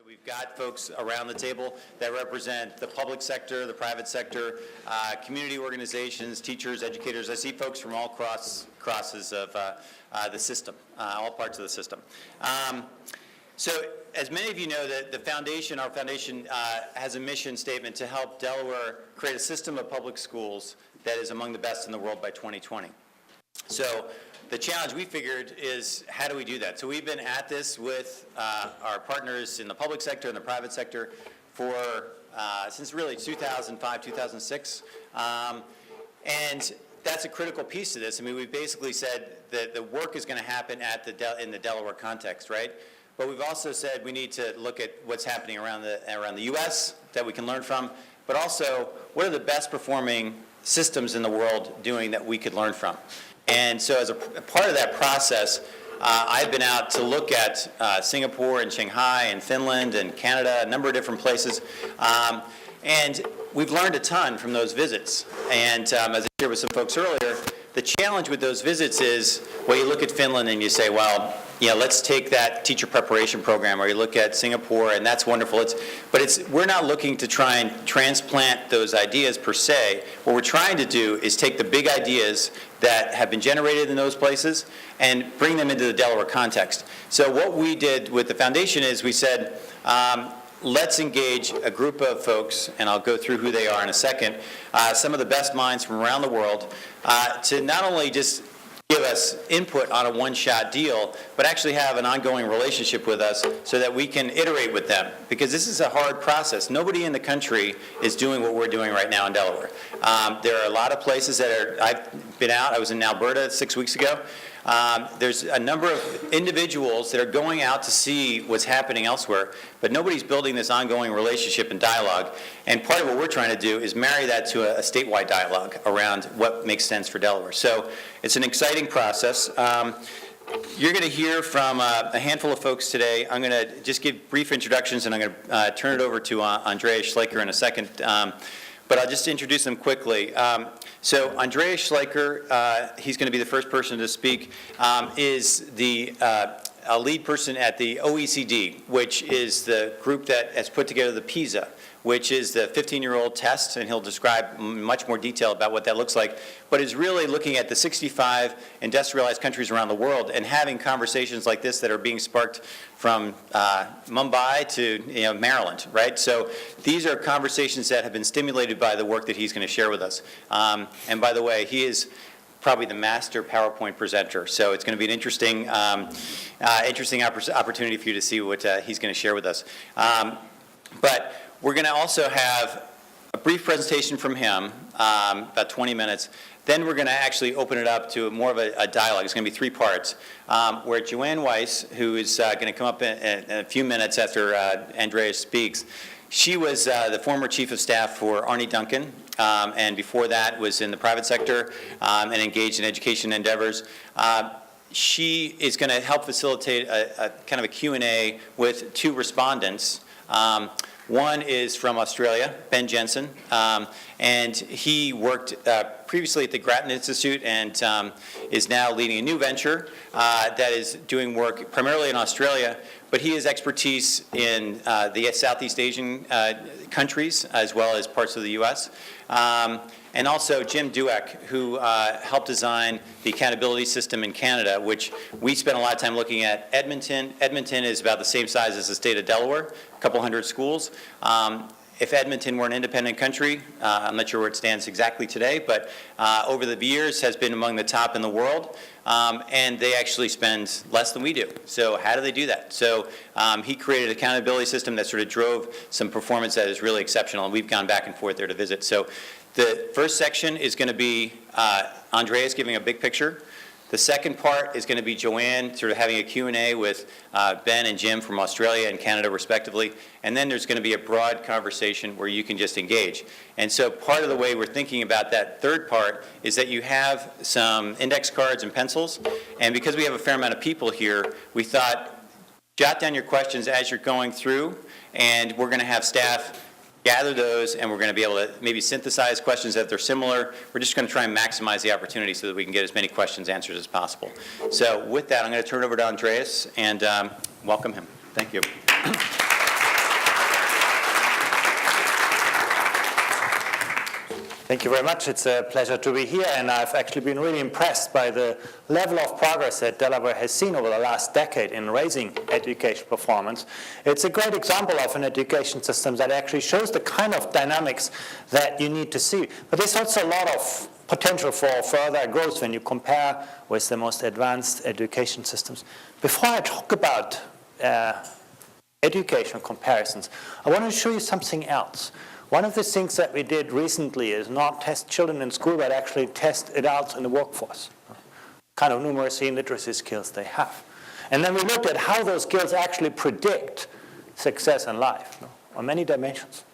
We've got folks around the table that represent the public sector, the private sector, community organizations, teachers, educators. I see folks from all crosses of the system, all parts of the system. So as many of you know, the foundation, our foundation has a mission statement to help Delaware create a system of public schools that is among the best in the world by 2020. So the challenge we figured is, how do we do that? So we've been at this with our partners in the public sector and the private sector for since really 2005, 2006. And that's a critical piece to this. I mean, we've basically said that the work is going to happen at in the Delaware context, right? But we've also said we need to look at what's happening around the U.S. that we can learn from, but also what are the best performing systems in the world doing that we could learn from. And so as a part of that process, I've been out to look at Singapore and Shanghai and Finland and Canada, a number of different places. And we've learned a ton from those visits. And as I shared with some folks earlier, the challenge with those visits is, well, you look at Finland and you say, well, you know, let's take that teacher preparation program, or you look at Singapore, and that's wonderful. We're not looking to try and transplant those ideas per se. What we're trying to do is take the big ideas that have been generated in those places and bring them into the Delaware context. So what we did with the foundation is we said, let's engage a group of folks, and I'll go through who they are in a second, some of the best minds from around the world, to not only just give us input on a one-shot deal, but actually have an ongoing relationship with us so that we can iterate with them. Because this is a hard process. Nobody in the country is doing what we're doing right now in Delaware. There are a lot of places that are, I've been out, I was in Alberta 6 weeks ago. There's a number of individuals that are going out to see what's happening elsewhere, but nobody's building this ongoing relationship and dialogue. And part of what we're trying to do is marry that to a statewide dialogue around what makes sense for Delaware. So it's an exciting process. You're going to hear from a handful of folks today. I'm going to just give brief introductions, and I'm going to turn it over to Andreas Scheleicher in a second. But I'll just introduce them quickly. So Andreas Scheleicher, he's going to be the first person to speak, is a lead person at the OECD, which is the group that has put together the PISA, which is the 15-year-old test, and he'll describe much more detail about what that looks like, but is really looking at the 65 industrialized countries around the world and having conversations like this that are being sparked from Mumbai to Maryland, right? So these are conversations that have been stimulated by the work that he's going to share with us. And by the way, he is probably the master PowerPoint presenter, so it's going to be an interesting opportunity for you to see what he's going to share with us. But we're going to also have a brief presentation from him, about 20 minutes. Then we're going to actually open it up to more of a dialogue. It's going to be 3 parts, where Joanne Weiss, who is going to come up in a few minutes after Andreas speaks, she was the former chief of staff for Arne Duncan, and before that was in the private sector and engaged in education endeavors. She is going to help facilitate a kind of a Q&A with 2 respondents. One is from Australia, Ben Jensen, and he worked previously at the Grattan Institute and is now leading a new venture that is doing work primarily in Australia, but he has expertise in the Southeast Asian countries as well as parts of the U.S. And also Jim Dueck, who helped design the accountability system in Canada, which we spent a lot of time looking at. Edmonton is about the same size as the state of Delaware, a couple hundred schools. If Edmonton were an independent country, I'm not sure where it stands exactly today, but over the years has been among the top in the world, and they actually spend less than we do. So how do they do that? So he created an accountability system that sort of drove some performance that is really exceptional, and we've gone back and forth there to visit. So the first section is going to be Andreas giving a big picture. The second part is going to be Joanne sort of having a Q&A with Ben and Jim from Australia and Canada, respectively. And then there's going to be a broad conversation where you can just engage. And so part of the way we're thinking about that third part is that you have some index cards and pencils. And because we have a fair amount of people here, we thought, jot down your questions as you're going through, and we're going to have staff gather those, and we're going to be able to maybe synthesize questions that they're similar. We're just going to try and maximize the opportunity so that we can get as many questions answered as possible. So with that, I'm going to turn it over to Andreas and welcome him. Thank you. Thank you very much. It's a pleasure to be here, and I've actually been really impressed by the level of progress that Delaware has seen over the last decade in raising education performance. It's a great example of an education system that actually shows the kind of dynamics that you need to see. But there's also a lot of potential for further growth when you compare with the most advanced education systems. Before I talk about educational comparisons, I want to show you something else. One of the things that we did recently is not test children in school, but actually test adults in the workforce, kind of numeracy and literacy skills they have. And then we looked at how those skills actually predict success in life on many dimensions.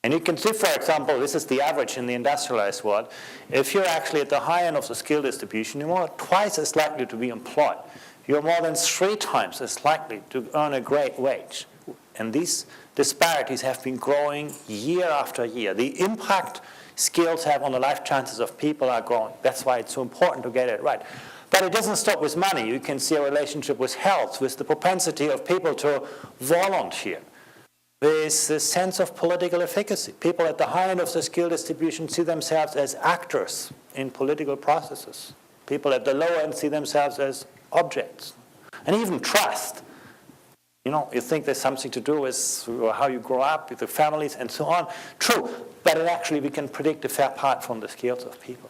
And you can see, for example, this is the average in the industrialized world. If you're actually at the high end of the skill distribution, you're more twice as likely to be employed. You're more than 3 times as likely to earn a great wage. And these disparities have been growing year after year. The impact skills have on the life chances of people are growing. That's why it's so important to get it right. But it doesn't stop with money. You can see a relationship with health, with the propensity of people to volunteer. There's a sense of political efficacy. People at the high end of the skill distribution see themselves as actors in political processes. People at the low end see themselves as objects. And even trust. You think there's something to do with how you grow up, with the families, and so on. True, but actually we can predict a fair part from the skills of people.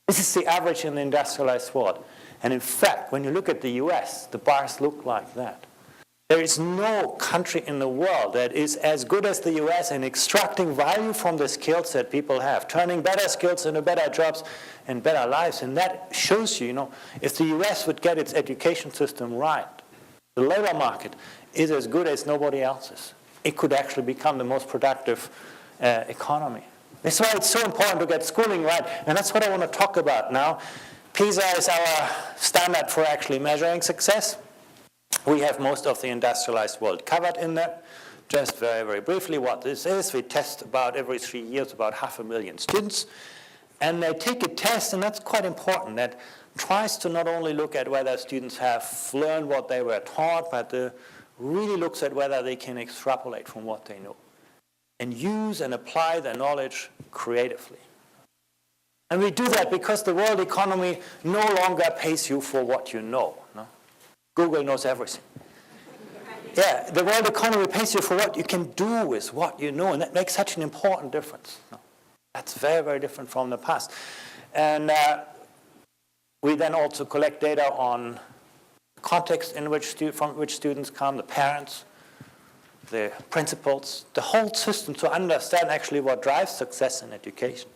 This is the average in the industrialized world. And in fact, when you look at the US, the bars look like that. There is no country in the world that is as good as the US in extracting value from the skills that people have, turning better skills into better jobs and better lives. And that shows you, if the US would get its education system right, the labor market is as good as nobody else's. It could actually become the most productive economy. That's why it's so important to get schooling right, and that's what I want to talk about now. PISA is our standard for actually measuring success. We have most of the industrialized world covered in that. Just very, very briefly what this is, we test about every 3 years about 500,000 students, and they take a test, and that's quite important, that tries to not only look at whether students have learned what they were taught, but really looks at whether they can extrapolate from what they know and use and apply their knowledge creatively. And we do that because the world economy no longer pays you for what you know. No? Google knows everything. Yeah, the world economy pays you for what you can do with what you know, and that makes such an important difference. No? That's very, very different from the past. And we then also collect data on context in from which students come, the parents, the principals, the whole system to understand actually what drives success in education.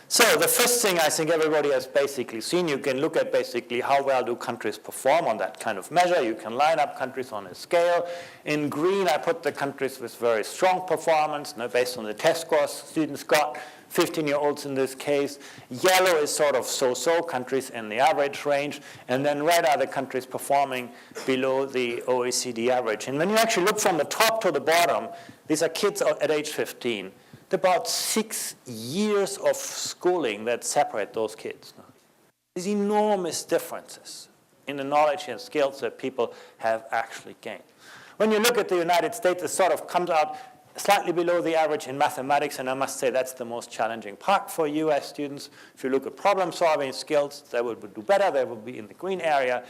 So the first thing I think everybody has basically seen, you can look at basically how well do countries perform on that kind of measure. You can line up countries on a scale. In green, I put the countries with very strong performance, based on the test scores students got, 15-year-olds in this case. Yellow is sort of so-so countries in the average range. And then red are the countries performing below the OECD average. And when you actually look from the top to the bottom, these are kids at age 15. About 6 years of schooling that separate those kids. There's enormous differences in the knowledge and skills that people have actually gained. When you look at the United States, it sort of comes out slightly below the average in mathematics, and I must say that's the most challenging part for US students. If you look at problem-solving skills, they will do better. They will be in the green area.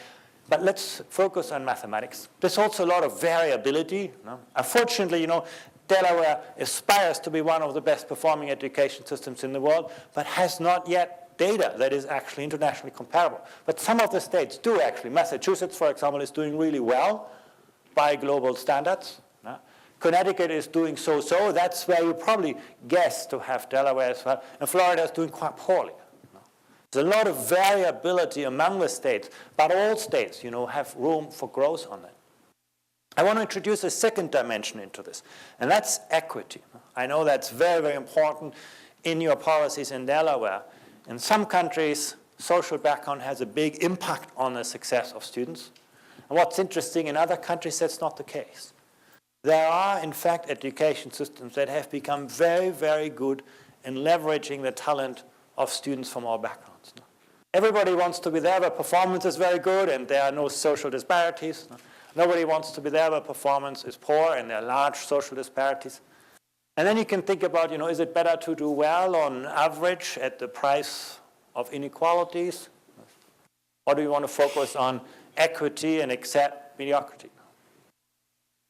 But let's focus on mathematics. There's also a lot of variability. Unfortunately, Delaware aspires to be one of the best performing education systems in the world, but has not yet data that is actually internationally comparable. But some of the states do actually. Massachusetts, for example, is doing really well by global standards. Connecticut is doing so-so. That's where you probably guess to have Delaware as well. And Florida is doing quite poorly. There's a lot of variability among the states, but all states, have room for growth on that. I want to introduce a second dimension into this, and that's equity. I know that's very, very important in your policies in Delaware. In some countries, social background has a big impact on the success of students. And what's interesting, in other countries, that's not the case. There are, in fact, education systems that have become very, very good in leveraging the talent of students from all backgrounds. Everybody wants to be there where performance is very good and there are no social disparities. Nobody wants to be there where performance is poor and there are large social disparities. And then you can think about, is it better to do well on average at the price of inequalities? Or do you want to focus on equity and accept mediocrity?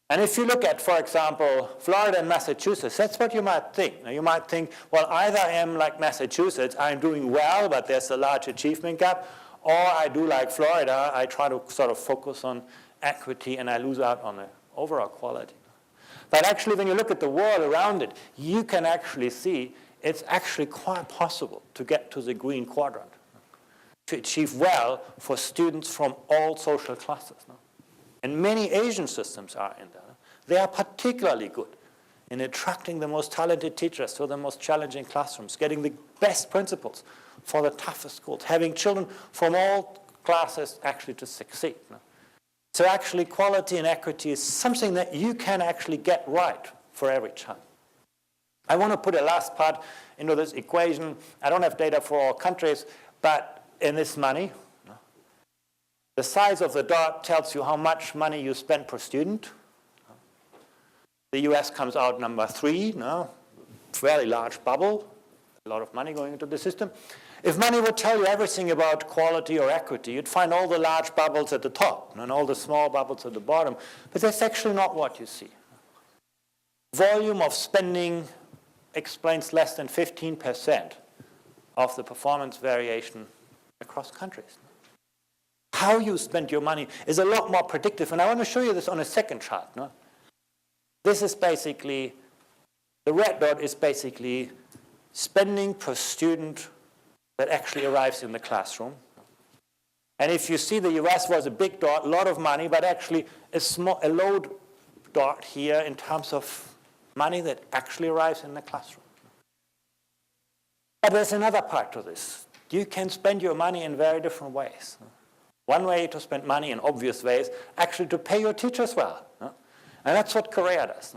And if you look at, for example, Florida and Massachusetts, that's what you might think. Now, you might think, well, either I am like Massachusetts, I'm doing well, but there's a large achievement gap, or I do like Florida, I try to sort of focus on equity and I lose out on the overall quality. But actually, when you look at the world around it, you can actually see it's actually quite possible to get to the green quadrant, to achieve well for students from all social classes. And many Asian systems are in there. They are particularly good in attracting the most talented teachers to the most challenging classrooms, getting the best principals for the toughest schools, having children from all classes actually to succeed. So actually, quality and equity is something that you can actually get right for every child. I want to put a last part into this equation. I don't have data for all countries, but in this money, the size of the dot tells you how much money you spend per student. The US comes out number 3, fairly large bubble, a lot of money going into the system. If money would tell you everything about quality or equity, you'd find all the large bubbles at the top and all the small bubbles at the bottom. But that's actually not what you see. Volume of spending explains less than 15% of the performance variation across countries. How you spend your money is a lot more predictive. And I want to show you this on a second chart. This is basically, the red dot is basically spending per student that actually arrives in the classroom. And if you see, the US was a big dot, a lot of money, but actually a low dot here in terms of money that actually arrives in the classroom. But there's another part to this. You can spend your money in very different ways. One way to spend money in obvious ways, actually to pay your teachers well. And that's what Korea does.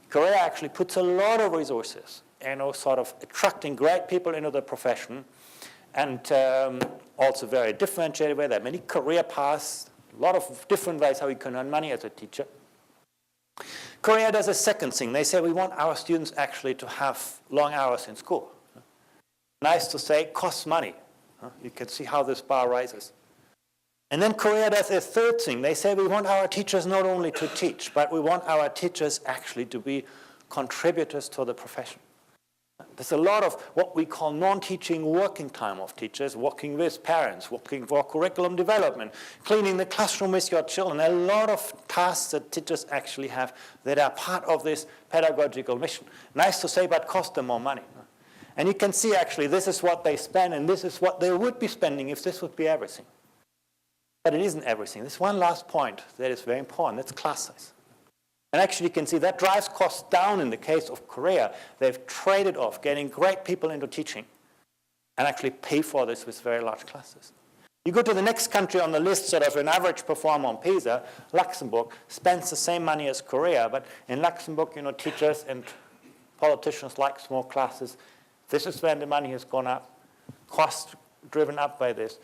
Korea actually puts a lot of resources, sort of attracting great people into the profession, and also very differentiated way. There are many career paths, a lot of different ways how you can earn money as a teacher. Korea does a second thing. They say we want our students actually to have long hours in school. Nice to say, costs money. You can see how this bar rises. And then Korea does a third thing. They say we want our teachers not only to teach, but we want our teachers actually to be contributors to the profession. There's a lot of what we call non-teaching working time of teachers, working with parents, working for curriculum development, cleaning the classroom with your children, a lot of tasks that teachers actually have that are part of this pedagogical mission. Nice to say, but cost them more money. And you can see actually this is what they spend, and this is what they would be spending if this would be everything. But it isn't everything. There's one last point that is very important. That's class size. And actually, you can see that drives costs down in the case of Korea. They've traded off getting great people into teaching and actually pay for this with very large classes. You go to the next country on the list, sort of an average performer on PISA, Luxembourg, spends the same money as Korea. But in Luxembourg, teachers and politicians like small classes. This is when the money has gone up, cost driven up by this.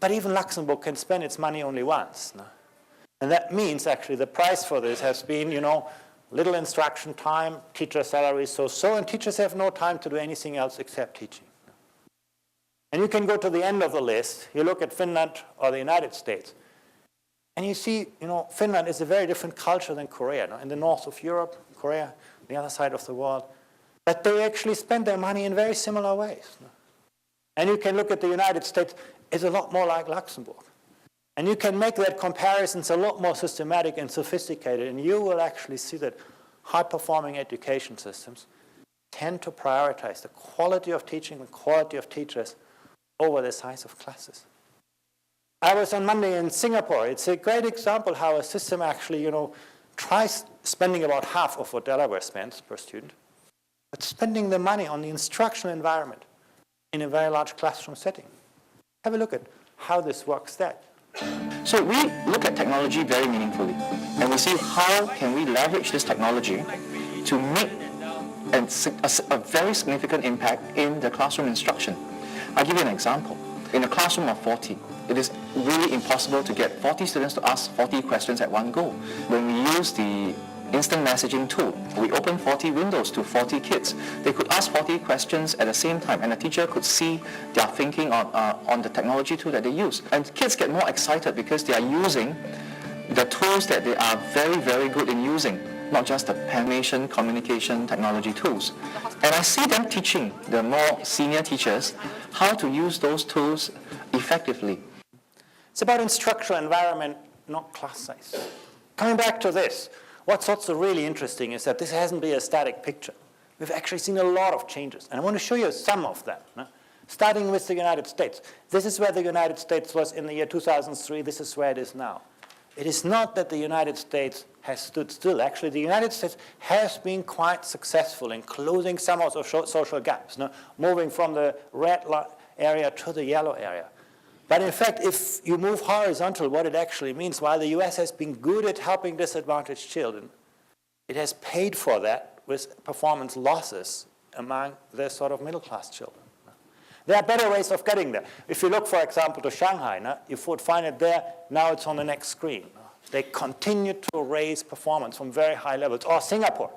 But even Luxembourg can spend its money only once. And that means actually the price for this has been, little instruction time, teacher salaries so, and teachers have no time to do anything else except teaching. And you can go to the end of the list. You look at Finland or the United States. And you see, Finland is a very different culture than Korea. In the north of Europe, Korea, the other side of the world. But they actually spend their money in very similar ways. And you can look at the United States. It's a lot more like Luxembourg. And you can make that comparisons a lot more systematic and sophisticated, and you will actually see that high-performing education systems tend to prioritize the quality of teaching, the quality of teachers over the size of classes. I was on Monday in Singapore. It's a great example how a system actually, tries spending about half of what Delaware spends per student, but spending the money on the instructional environment in a very large classroom setting. Have a look at how this works there. So we look at technology very meaningfully, and we see how can we leverage this technology to make a very significant impact in the classroom instruction. I'll give you an example. In a classroom of 40, it is really impossible to get 40 students to ask 40 questions at one go. When we use the instant messaging tool. We open 40 windows to 40 kids. They could ask 40 questions at the same time, and the teacher could see their thinking on the technology tool that they use. And kids get more excited because they are using the tools that they are very, very good in using, not just the animation, communication, technology tools. And I see them teaching the more senior teachers how to use those tools effectively. It's about instructional environment, not class size. Coming back to this, what's also really interesting is that this hasn't been a static picture. We've actually seen a lot of changes, and I want to show you some of them. Starting with the United States. This is where the United States was in the year 2003. This is where it is now. It is not that the United States has stood still. Actually, the United States has been quite successful in closing some of the social gaps, moving from the red area to the yellow area. But in fact, if you move horizontal, what it actually means, while the US has been good at helping disadvantaged children, it has paid for that with performance losses among the sort of middle-class children. There are better ways of getting there. If you look, for example, to Shanghai, you would find it there. Now it's on the next screen. They continue to raise performance from very high levels. Or Singapore,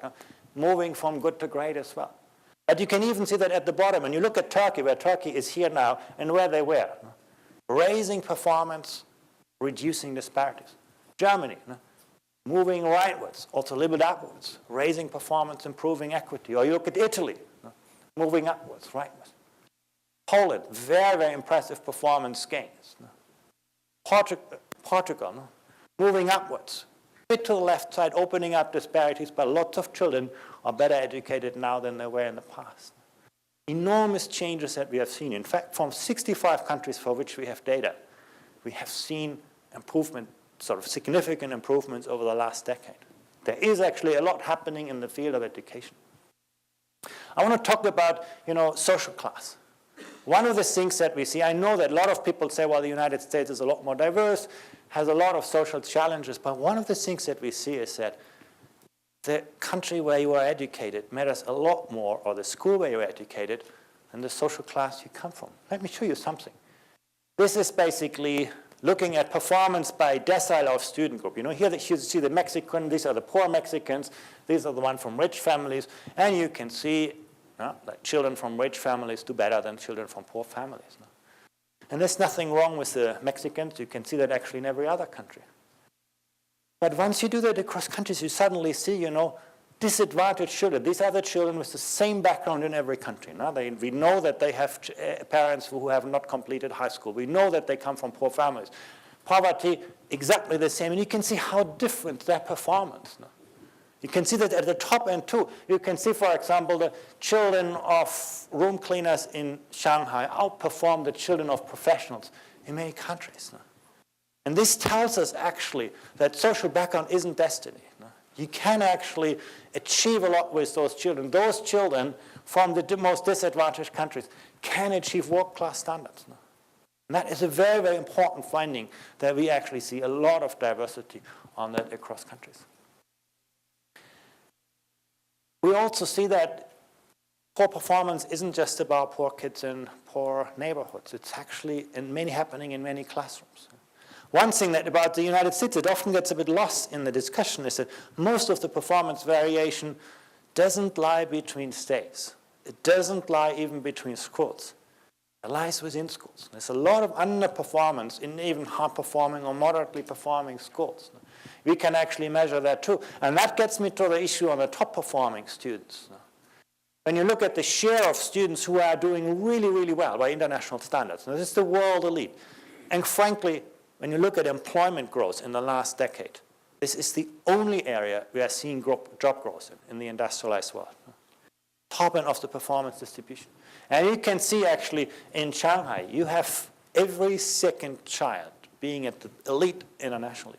moving from good to great as well. But you can even see that at the bottom. When you look at Turkey, where Turkey is here now, and where they were. Raising performance, reducing disparities. Germany, moving rightwards, also a little bit upwards. Raising performance, improving equity. Or you look at Italy, moving upwards, rightwards. Poland, very, very impressive performance gains. Portugal, moving upwards. A bit to the left side, opening up disparities, but lots of children are better educated now than they were in the past. Enormous changes that we have seen. In fact, from 65 countries for which we have data, we have seen improvement, sort of significant improvements over the last decade. There is actually a lot happening in the field of education. I want to talk about, social class. One of the things that we see, I know that a lot of people say, well, the United States is a lot more diverse, has a lot of social challenges, but one of the things that we see is that the country where you are educated matters a lot more, or the school where you're educated, than the social class you come from. Let me show you something. This is basically looking at performance by decile of student group. Here you see the Mexican, these are the poor Mexicans, these are the ones from rich families, and you can see that children from rich families do better than children from poor families. And there's nothing wrong with the Mexicans. You can see that actually in every other country. But once you do that across countries, you suddenly see, disadvantaged children. These are the children with the same background in every country. We know that they have parents who have not completed high school. We know that they come from poor families. Poverty, exactly the same. And you can see how different their performance. You can see that at the top end too. You can see, for example, the children of room cleaners in Shanghai outperform the children of professionals in many countries. And this tells us actually that social background isn't destiny. You can actually achieve a lot with those children. Those children from the most disadvantaged countries can achieve world-class standards. And that is a very, very important finding, that we actually see a lot of diversity on that across countries. We also see that poor performance isn't just about poor kids in poor neighborhoods. It's actually happening in many classrooms. One thing that about the United States, it often gets a bit lost in the discussion, is that most of the performance variation doesn't lie between states. It doesn't lie even between schools. It lies within schools. There's a lot of underperformance in even high-performing or moderately performing schools. We can actually measure that too. And that gets me to the issue on the top-performing students. When you look at the share of students who are doing really, really well by international standards, now this is the world elite. And frankly, when you look at employment growth in the last decade, this is the only area we are seeing job growth in the industrialized world. Top end of the performance distribution. And you can see actually in Shanghai, you have every second child being at the elite internationally.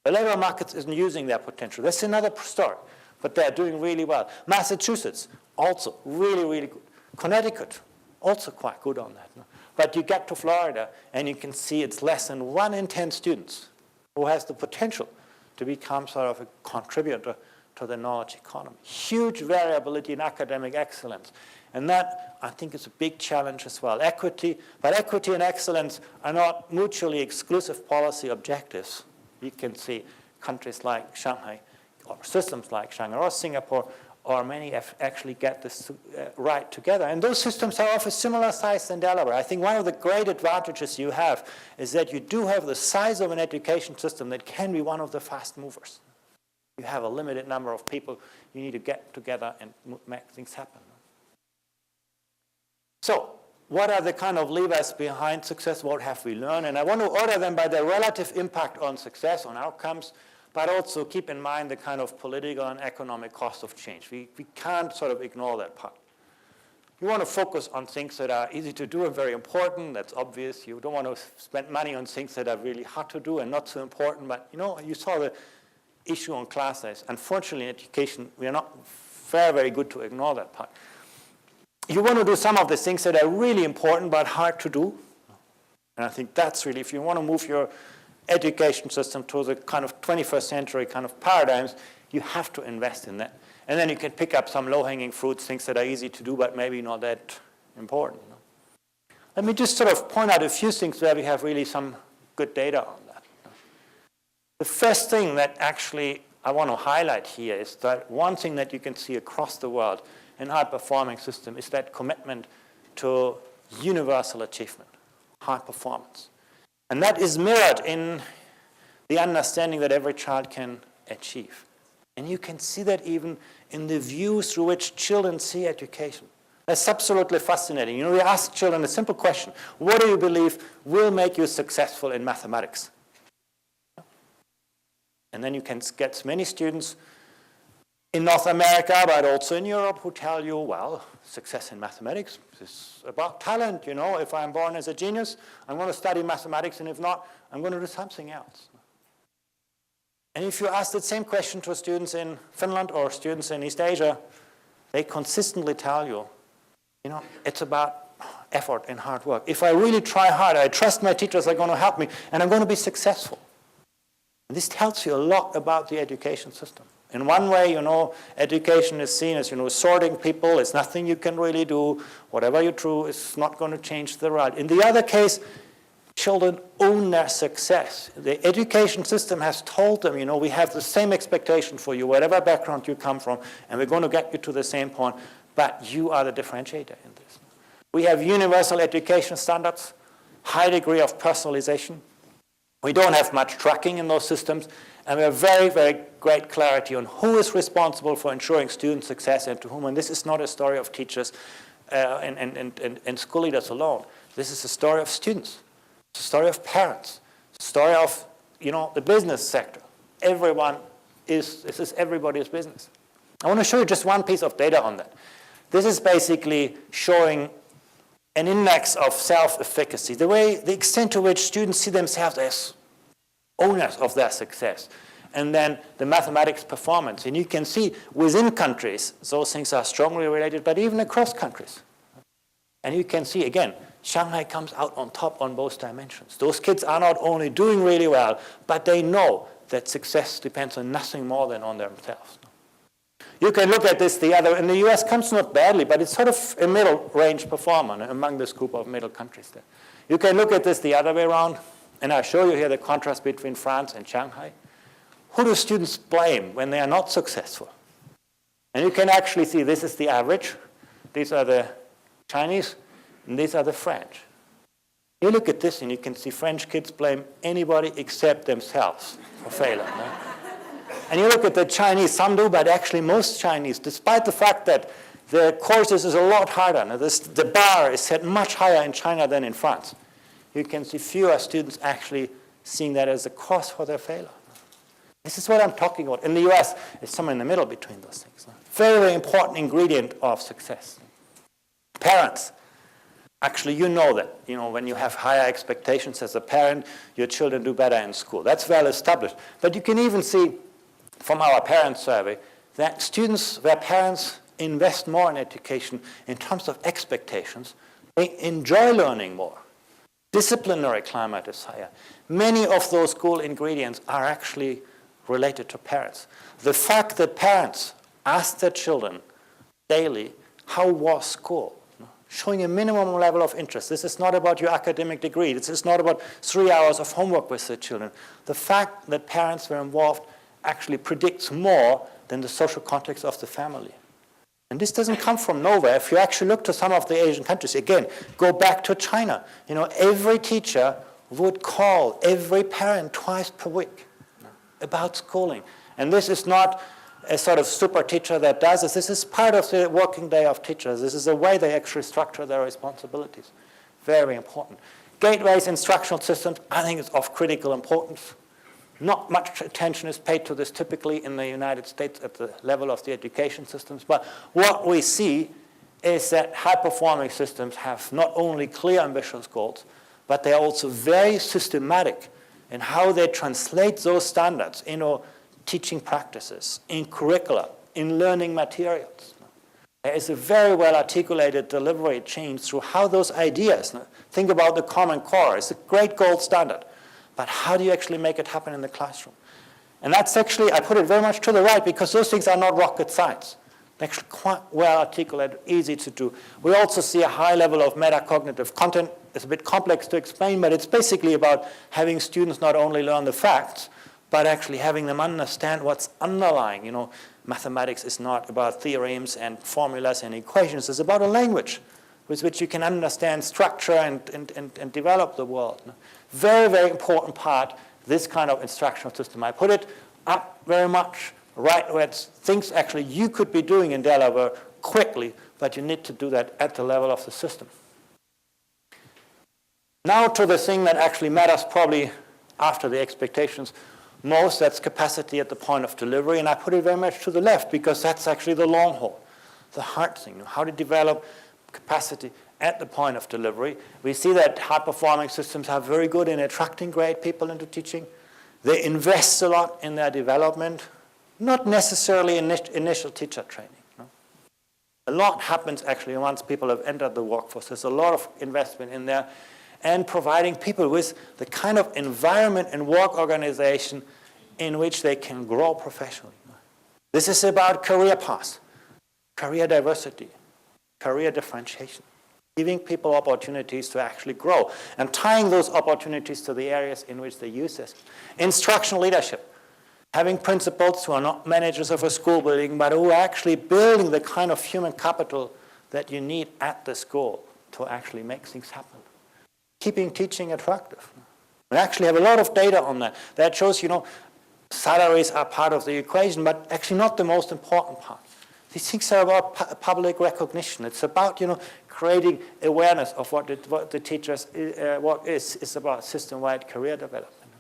The labor market isn't using their potential. That's another story, but they're doing really well. Massachusetts, also really, really good. Connecticut, also quite good on that. But you get to Florida, and you can see it's less than 1 in 10 students who has the potential to become sort of a contributor to the knowledge economy. Huge variability in academic excellence. And that, I think, is a big challenge as well. Equity, but equity and excellence are not mutually exclusive policy objectives. You can see countries like Shanghai or systems like Shanghai or Singapore, or many actually get this right together. And those systems are of a similar size than Delaware. I think one of the great advantages you have is that you do have the size of an education system that can be one of the fast movers. You have a limited number of people you need to get together and make things happen. So, what are the kind of levers behind success? What have we learned? And I want to order them by their relative impact on success, on outcomes, but also keep in mind the kind of political and economic cost of change. We can't sort of ignore that part. You want to focus on things that are easy to do and very important. That's obvious. You don't want to spend money on things that are really hard to do and not so important. But you saw the issue on class size. Unfortunately, in education, we are not very, very good to ignore that part. You want to do some of the things that are really important but hard to do. And I think that's really, if you want to move your education system to the kind of 21st century kind of paradigms, you have to invest in that. And then you can pick up some low-hanging fruits, things that are easy to do but maybe not that important. Let me just sort of point out a few things where we have really some good data on that. The first thing that actually I want to highlight here is that one thing that you can see across the world in high-performing system is that commitment to universal achievement, high performance. And that is mirrored in the understanding that every child can achieve. And you can see that even in the view through which children see education. That's absolutely fascinating. We ask children a simple question: what do you believe will make you successful in mathematics? And then you can get many students in North America, but also in Europe, who tell you, well, success in mathematics is about talent. If I'm born as a genius, I'm going to study mathematics, and if not, I'm going to do something else. And if you ask the same question to students in Finland or students in East Asia, they consistently tell you, it's about effort and hard work. If I really try hard, I trust my teachers are going to help me, and I'm going to be successful. And this tells you a lot about the education system. In one way, education is seen as, sorting people. It's nothing you can really do. Whatever you do is not going to change the world. In the other case, children own their success. The education system has told them, we have the same expectation for you, whatever background you come from, and we're going to get you to the same point, but you are the differentiator in this. We have universal education standards, high degree of personalization. We don't have much tracking in those systems, and we have very, very great clarity on who is responsible for ensuring student success and to whom. And this is not a story of teachers and school leaders alone. This is a story of students. It's a story of parents. It's a story of, the business sector. This is everybody's business. I want to show you just one piece of data on that. This is basically showing an index of self-efficacy, the extent to which students see themselves as owners of their success, and then the mathematics performance. And you can see within countries, those things are strongly related, but even across countries. And you can see, again, Shanghai comes out on top on both dimensions. Those kids are not only doing really well, but they know that success depends on nothing more than on themselves. You can look at this in the US comes not badly, but it's sort of a middle-range performer among this group of middle countries there. You can look at this the other way around, and I'll show you here the contrast between France and Shanghai. Who do students blame when they are not successful? And you can actually see this is the average. These are the Chinese, and these are the French. You look at this, and you can see French kids blame anybody except themselves for failure. Right? And you look at the Chinese, some do, but actually most Chinese, despite the fact that the courses is a lot harder. Now the bar is set much higher in China than in France. You can see fewer students actually seeing that as a cause for their failure. This is what I'm talking about. In the US, it's somewhere in the middle between those things. Very, very important ingredient of success. Parents. Actually, you know that. When you have higher expectations as a parent, your children do better in school. That's well established. But you can even see from our parent survey that students where parents invest more in education in terms of expectations, they enjoy learning more. Disciplinary climate is higher. Many of those school ingredients are actually related to parents. The fact that parents ask their children daily, how was school? Showing a minimum level of interest. This is not about your academic degree. This is not about 3 hours of homework with the children. The fact that parents were involved actually predicts more than the social context of the family. And this doesn't come from nowhere. If you actually look to some of the Asian countries, again, go back to China. Every teacher would call every parent twice per week about schooling. And this is not a sort of super teacher that does this. This is part of the working day of teachers. This is the way they actually structure their responsibilities. Very important. Gateways, instructional systems, I think is of critical importance. Not much attention is paid to this typically in the United States at the level of the education systems. But what we see is that high-performing systems have not only clear ambitious goals, but they are also very systematic in how they translate those standards into teaching practices, in curricula, in learning materials. There is a very well-articulated delivery chain through how those ideas, think about the Common Core, it's a great gold standard, but how do you actually make it happen in the classroom? And that's actually, I put it very much to the right because those things are not rocket science. They're actually quite well-articulated, easy to do. We also see a high level of metacognitive content. It's a bit complex to explain, but it's basically about having students not only learn the facts, but actually having them understand what's underlying. Mathematics is not about theorems and formulas and equations. It's about a language with which you can understand structure and develop the world. Very, very important part, this kind of instructional system. I put it up very much right where it's things actually you could be doing in Delaware quickly, but you need to do that at the level of the system. Now to the thing that actually matters probably after the expectations most, that's capacity at the point of delivery, and I put it very much to the left because that's actually the long haul, the hard thing, how to develop capacity at the point of delivery. We see that high-performing systems are very good in attracting great people into teaching. They invest a lot in their development, not necessarily initial teacher training. A lot happens actually once people have entered the workforce. There's a lot of investment in there, and providing people with the kind of environment and work organization in which they can grow professionally. This is about career paths, career diversity, career differentiation, giving people opportunities to actually grow, and tying those opportunities to the areas in which they use this. Instructional leadership, having principals who are not managers of a school building, but who are actually building the kind of human capital that you need at the school to actually make things happen. Keeping teaching attractive. We actually have a lot of data on that. That shows, salaries are part of the equation, but actually not the most important part. These things are about public recognition. It's about, creating awareness of what the teachers, what is about system-wide career development.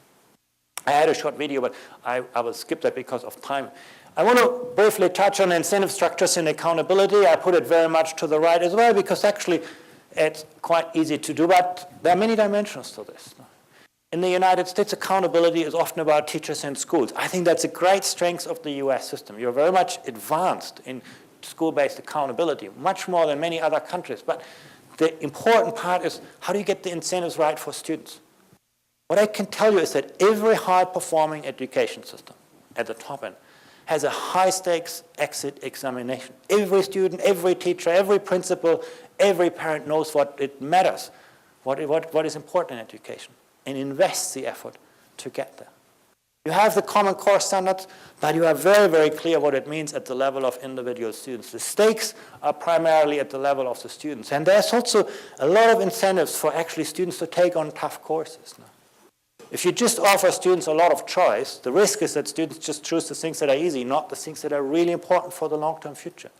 I had a short video, but I will skip that because of time. I want to briefly touch on incentive structures and accountability. I put it very much to the right as well because actually it's quite easy to do, but there are many dimensions to this. In the United States, accountability is often about teachers and schools. I think that's a great strength of the US system. You're very much advanced in school-based accountability, much more than many other countries. But the important part is how do you get the incentives right for students? What I can tell you is that every high-performing education system at the top end has a high-stakes exit examination. Every student, every teacher, every principal, every parent knows what it matters, what is important in education, and invests the effort to get there. You have the Common Core standards, but you are very, very clear what it means at the level of individual students. The stakes are primarily at the level of the students. And there's also a lot of incentives for actually students to take on tough courses. If you just offer students a lot of choice, the risk is that students just choose the things that are easy, not the things that are really important for the long-term future.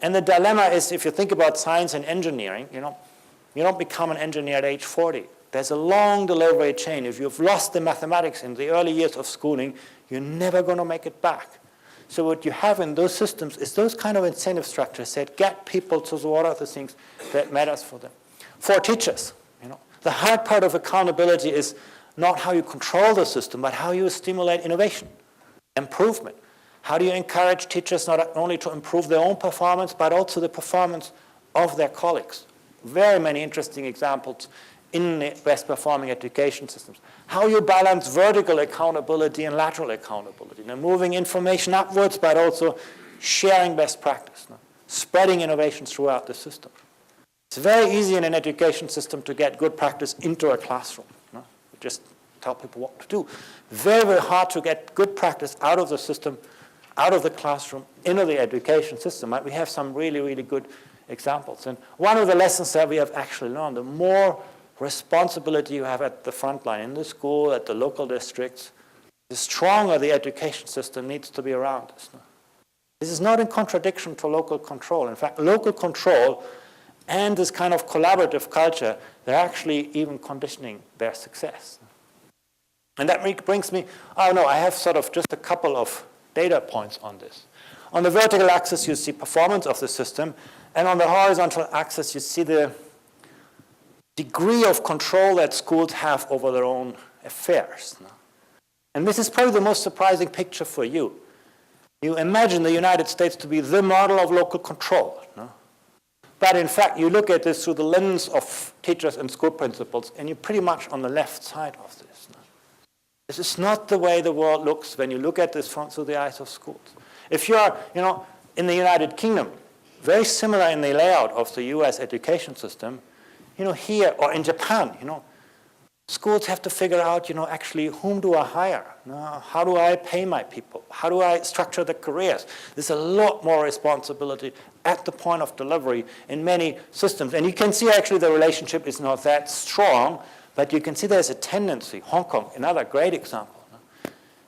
And the dilemma is, if you think about science and engineering, you don't become an engineer at age 40. There's a long delivery chain. If you've lost the mathematics in the early years of schooling, you're never going to make it back. So what you have in those systems is those kind of incentive structures that get people to what are the things that matters for them. For teachers, the hard part of accountability is not how you control the system, but how you stimulate innovation, improvement. How do you encourage teachers not only to improve their own performance, but also the performance of their colleagues? Very many interesting examples in the best performing education systems. How you balance vertical accountability and lateral accountability. Moving information upwards, but also sharing best practice. Spreading innovation throughout the system. It's very easy in an education system to get good practice into a classroom. You just tell people what to do. Very, very hard to get good practice out of the system, out of the classroom, into the education system. Right? We have some really, really good examples. And one of the lessons that we have actually learned, the more responsibility you have at the front line, in the school, at the local districts, the stronger the education system needs to be around us. This is not in contradiction to local control. In fact, local control and this kind of collaborative culture, they're actually even conditioning their success. And that brings me, I have sort of just a couple of data points on this. On the vertical axis, you see performance of the system, and on the horizontal axis, you see the degree of control that schools have over their own affairs. And this is probably the most surprising picture for you. You imagine the United States to be the model of local control. No? But in fact, you look at this through the lens of teachers and school principals, and you're pretty much on the left side of this. No? This is not the way the world looks when you look at this through the eyes of schools. If you are, in the United Kingdom, very similar in the layout of the US education system, here, or in Japan, schools have to figure out, actually, whom do I hire? How do I pay my people? How do I structure the careers? There's a lot more responsibility at the point of delivery in many systems. And you can see, actually, the relationship is not that strong, but you can see there's a tendency, Hong Kong, another great example.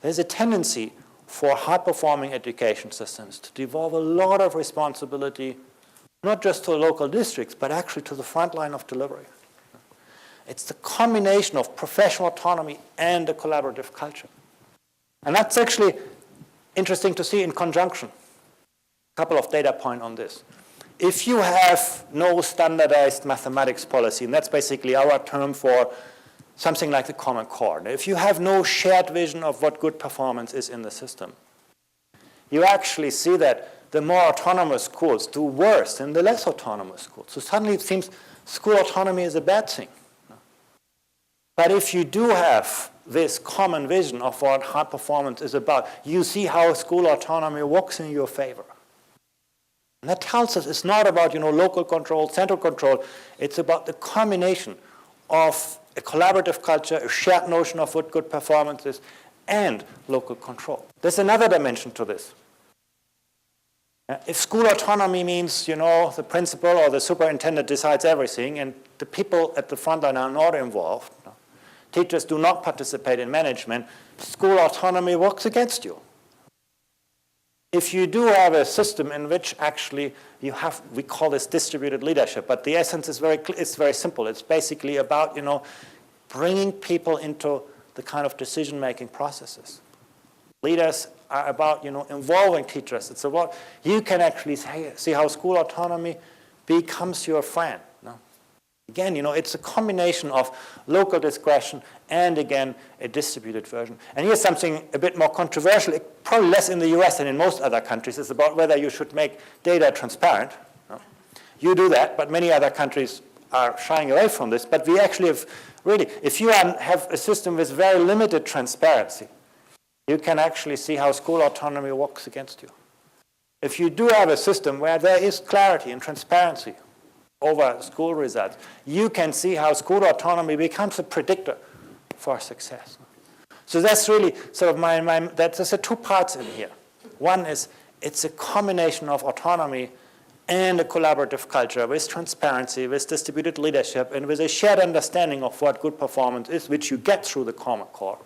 There's a tendency for high-performing education systems to devolve a lot of responsibility, not just to local districts, but actually to the front line of delivery. It's the combination of professional autonomy and a collaborative culture. And that's actually interesting to see in conjunction. A couple of data points on this. If you have no standardized mathematics policy, and that's basically our term for something like the Common Core. If you have no shared vision of what good performance is in the system, you actually see that the more autonomous schools do worse than the less autonomous schools. So suddenly it seems school autonomy is a bad thing. But if you do have this common vision of what high performance is about, you see how school autonomy works in your favor. And that tells us it's not about local control, central control. It's about the combination of a collaborative culture, a shared notion of what good performance is, and local control. There's another dimension to this. If school autonomy means, the principal or the superintendent decides everything and the people at the front line are not involved, teachers do not participate in management, school autonomy works against you. If you do have a system in which actually you have, we call this distributed leadership, but the essence is very simple. It's basically about, bringing people into the kind of decision-making processes. Leaders are about, involving teachers. It's about, you can actually see how school autonomy becomes your friend. Again, it's a combination of local discretion and, again, a distributed version. And here's something a bit more controversial, probably less in the US than in most other countries. It's about whether you should make data transparent. You do that, but many other countries are shying away from this. But we actually have really, if you have a system with very limited transparency, you can actually see how school autonomy works against you. If you do have a system where there is clarity and transparency over school results, you can see how school autonomy becomes a predictor for success. So that's really sort of there's two parts in here. One is it's a combination of autonomy and a collaborative culture with transparency, with distributed leadership, and with a shared understanding of what good performance is, which you get through the Common Core.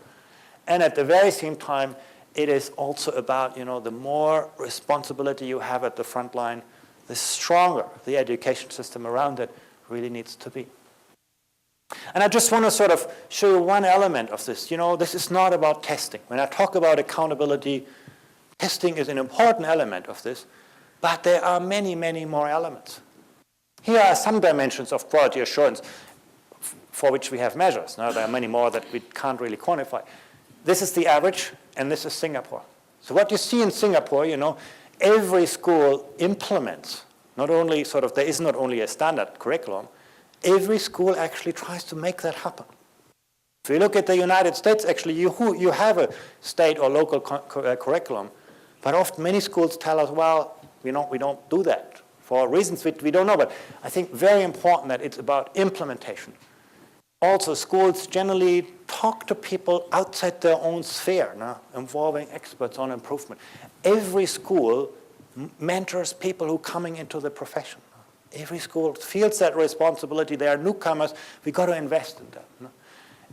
And at the very same time, it is also about, the more responsibility you have at the front line, the stronger the education system around it really needs to be. And I just want to sort of show you one element of this. This is not about testing. When I talk about accountability, testing is an important element of this, but there are many, many more elements. Here are some dimensions of quality assurance for which we have measures. Now, there are many more that we can't really quantify. This is the average, and this is Singapore. So what you see in Singapore, every school implements, there is not only a standard curriculum, every school actually tries to make that happen. If you look at the United States, actually, you have a state or local curriculum, but often many schools tell us, well, we don't do that for reasons which we don't know. But I think very important that it's about implementation. Also, schools generally talk to people outside their own sphere, involving experts on improvement. Every school mentors people who are coming into the profession. Every school feels that responsibility. They are newcomers. We've got to invest in them.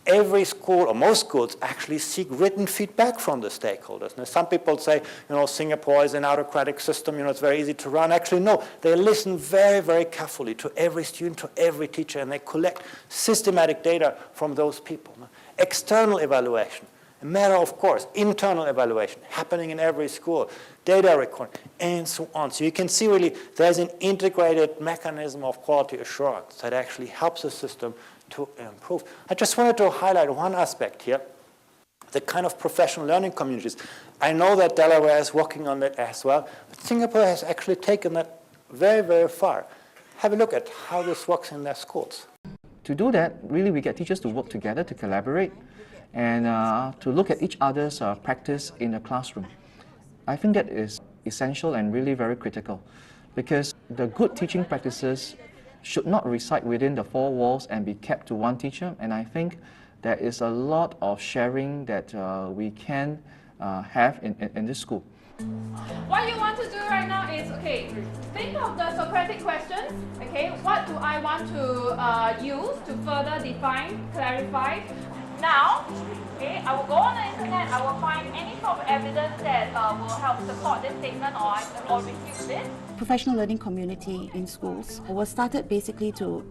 Every school, or most schools, actually seek written feedback from the stakeholders. Now, some people say, Singapore is an autocratic system, it's very easy to run. Actually, no. They listen very, very carefully to every student, to every teacher, and they collect systematic data from those people. External evaluation, a matter of course, internal evaluation, happening in every school, data recording, and so on. So you can see really there's an integrated mechanism of quality assurance that actually helps the system to improve. I just wanted to highlight one aspect here, the kind of professional learning communities. I know that Delaware is working on that as well, but Singapore has actually taken that very, very far. Have a look at how this works in their schools. To do that, really we get teachers to work together, to collaborate, and to look at each other's practice in the classroom. I think that is essential and really very critical, because the good teaching practices should not reside within the four walls and be kept to one teacher. And I think there is a lot of sharing that we can have in this school. What you want to do right now is, think of the Socratic questions, what do I want to use to further define, clarify? Now, I will go on the internet, I will find any sort of evidence that will help support this statement or refute this. Professional learning community in schools was started basically to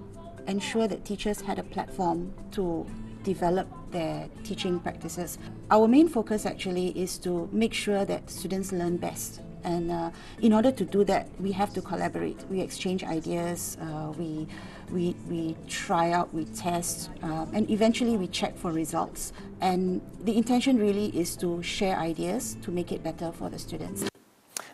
ensure that teachers had a platform to develop their teaching practices. Our main focus actually is to make sure that students learn best. And in order to do that, we have to collaborate. We exchange ideas, we try out, we test, and eventually we check for results. And the intention really is to share ideas to make it better for the students.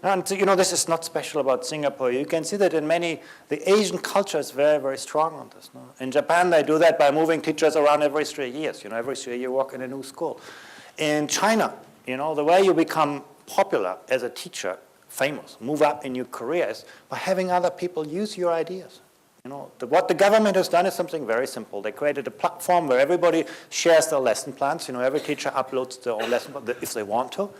And this is not special about Singapore. You can see that in the Asian culture is very, very strong on this. In Japan, they do that by moving teachers around every 3 years. Every 3 years you work in a new school. In China, the way you become popular as a teacher, famous, move up in your career is by having other people use your ideas. What the government has done is something very simple. They created a platform where everybody shares their lesson plans. Every teacher uploads their own lesson plan if they want to.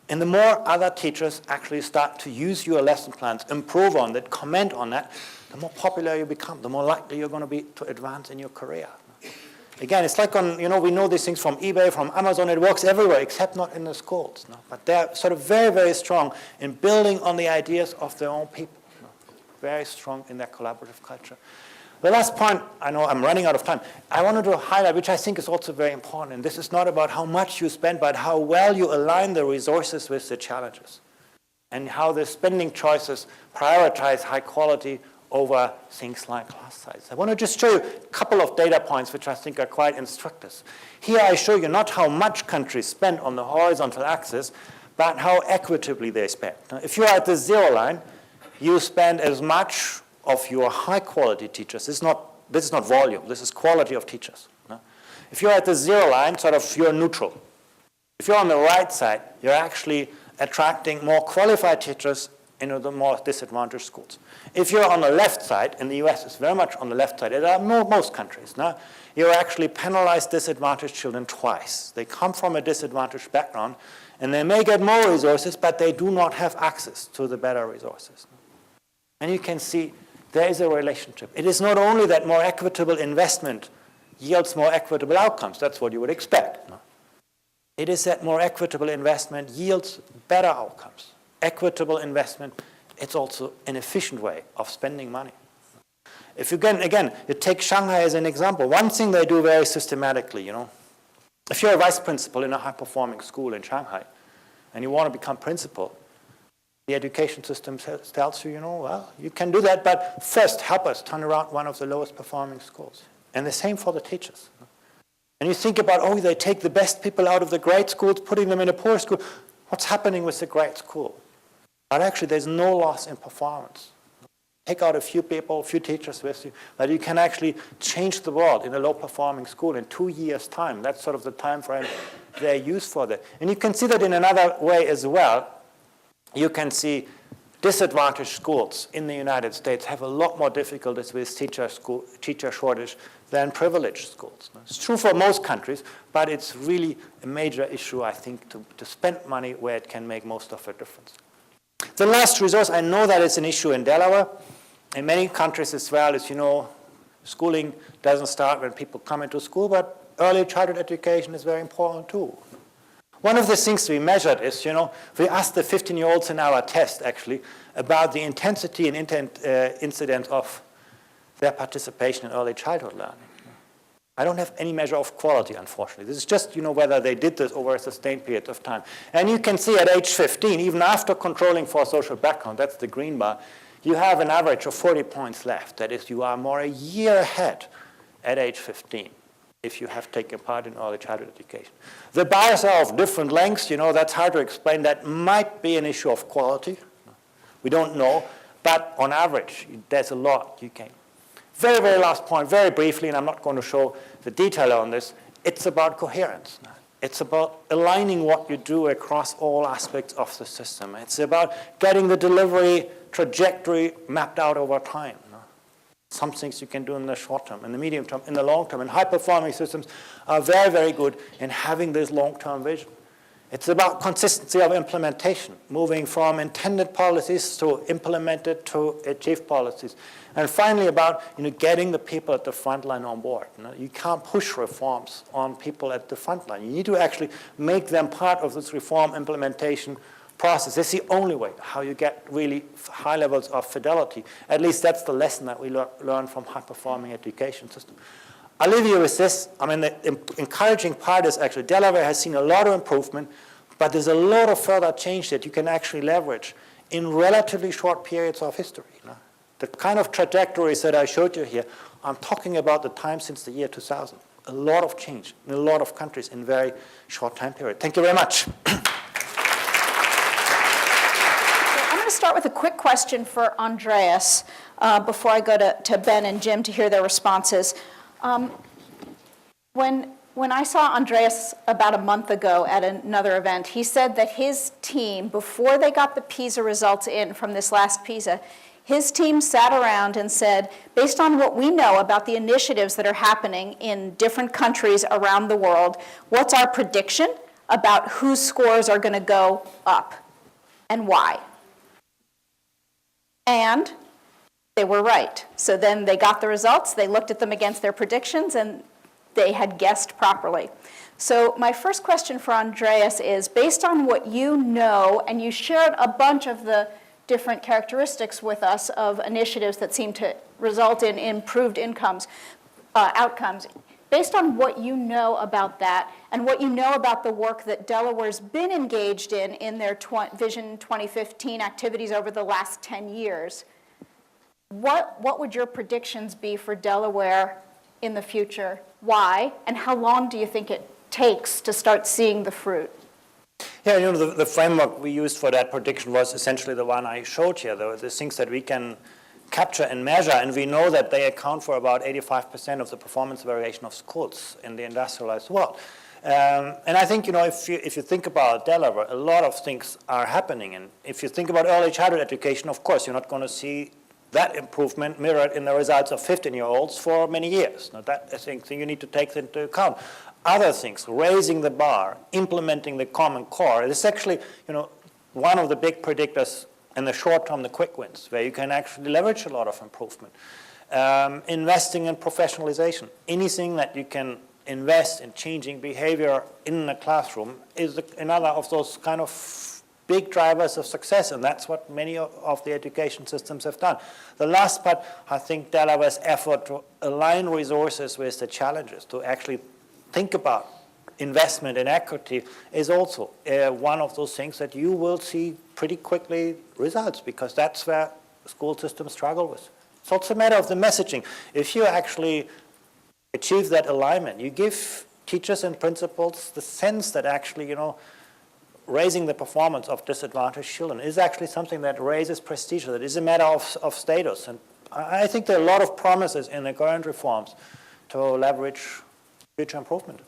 And the more other teachers actually start to use your lesson plans, improve on that, comment on that, the more popular you become, the more likely you're going to be to advance in your career. Again, it's like we know these things from eBay, from Amazon, it works everywhere, except not in the schools. But they're sort of very, very strong in building on the ideas of their own people. Very strong in their collaborative culture. The last point, I know I'm running out of time, I wanted to highlight, which I think is also very important, and this is not about how much you spend, but how well you align the resources with the challenges, and how the spending choices prioritize high quality over things like class size. I want to just show you a couple of data points which I think are quite instructive. Here I show you not how much countries spend on the horizontal axis, but how equitably they spend. Now, if you're at the 0 line, you spend as much of your high-quality teachers. This is not volume. This is quality of teachers. If you're at the 0 line, you're neutral. If you're on the right side, you're actually attracting more qualified teachers into the more disadvantaged schools. If you're on the left side, in the US it's very much on the left side, there are most countries, you actually penalize disadvantaged children twice. They come from a disadvantaged background, and they may get more resources, but they do not have access to the better resources. And you can see there is a relationship. It is not only that more equitable investment yields more equitable outcomes. That's what you would expect. It is that more equitable investment yields better outcomes. Equitable investment, it's also an efficient way of spending money. If you you take Shanghai as an example, one thing they do very systematically, if you're a vice principal in a high-performing school in Shanghai and you want to become principal, the education system tells you, well, you can do that, but first help us turn around one of the lowest performing schools. And the same for the teachers. And you think about, they take the best people out of the great schools, putting them in a poor school. What's happening with the great school? But actually, there's no loss in performance. Take out a few people, a few teachers with you, but you can actually change the world in a low-performing school in 2 years' time. That's sort of the time frame they use for that. And you can see that in another way as well. You can see disadvantaged schools in the United States have a lot more difficulties with teacher shortage than privileged schools. It's true for most countries, but it's really a major issue, I think, to spend money where it can make most of a difference. The last resource, I know that it's an issue in Delaware. In many countries as well, as you know, schooling doesn't start when people come into school, but early childhood education is very important too. One of the things we measured is, we asked the 15-year-olds in our test, actually, about the intensity and incidence of their participation in early childhood learning. I don't have any measure of quality, unfortunately. This is just, whether they did this over a sustained period of time. And you can see at age 15, even after controlling for social background, that's the green bar, you have an average of 40 points left. That is, you are more a year ahead at age 15 if you have taken part in early childhood education. The bars are of different lengths. That's hard to explain. That might be an issue of quality. We don't know. But on average, there's a lot you gain. Very, very last point, very briefly, and I'm not going to show the detail on this. It's about coherence. It's about aligning what you do across all aspects of the system. It's about getting the delivery trajectory mapped out over time. Some things you can do in the short term, in the medium term, in the long term. And high-performing systems are very, very good in having this long-term vision. It's about consistency of implementation, moving from intended policies to implemented to achieved policies. And finally, about getting the people at the front line on board. You can't push reforms on people at the front line. You need to actually make them part of this reform implementation process. That's the only way how you get really high levels of fidelity. At least that's the lesson that we learn from high-performing education system. I'll leave you with this. The encouraging part is actually Delaware has seen a lot of improvement, but there's a lot of further change that you can actually leverage in relatively short periods of history. The kind of trajectories that I showed you here, I'm talking about the time since the year 2000. A lot of change in a lot of countries in very short time period. Thank you very much. I'm going to start with a quick question for Andreas before I go to Ben and Jim to hear their responses. When I saw Andreas about a month ago at another event, he said that his team, before they got the PISA results in from this last PISA, his team sat around and said, based on what we know about the initiatives that are happening in different countries around the world, what's our prediction about whose scores are going to go up and why? And they were right. So then they got the results, they looked at them against their predictions, and they had guessed properly. So my first question for Andreas is, based on what you know, and you shared a bunch of the different characteristics with us of initiatives that seem to result in improved outcomes. Based on what you know about that and what you know about the work that Delaware's been engaged in their Vision 2015 activities over the last 10 years, what would your predictions be for Delaware in the future? Why? And how long do you think it takes to start seeing the fruit? Yeah, the framework we used for that prediction was essentially the one I showed here, the things that we can capture and measure, and we know that they account for about 85% of the performance variation of schools in the industrialized world. And I think, if you think about Delaware, a lot of things are happening. And if you think about early childhood education, of course, you're not going to see that improvement mirrored in the results of 15-year-olds for many years. Now, that is something you need to take into account. Other things, raising the bar, implementing the Common Core, is actually, one of the big predictors in the short term, the quick wins, where you can actually leverage a lot of improvement. Investing in professionalization. Anything that you can invest in changing behavior in the classroom is another of those kind of big drivers of success, and that's what many of the education systems have done. The last part, I think Delaware's effort to align resources with the challenges, to actually think about investment in equity is also one of those things that you will see pretty quickly results, because that's where school systems struggle with. So it's a matter of the messaging. If you actually achieve that alignment, you give teachers and principals the sense that actually, raising the performance of disadvantaged children is actually something that raises prestige, that is a matter of status. And I think there are a lot of promises in the current reforms to leverage future improvement.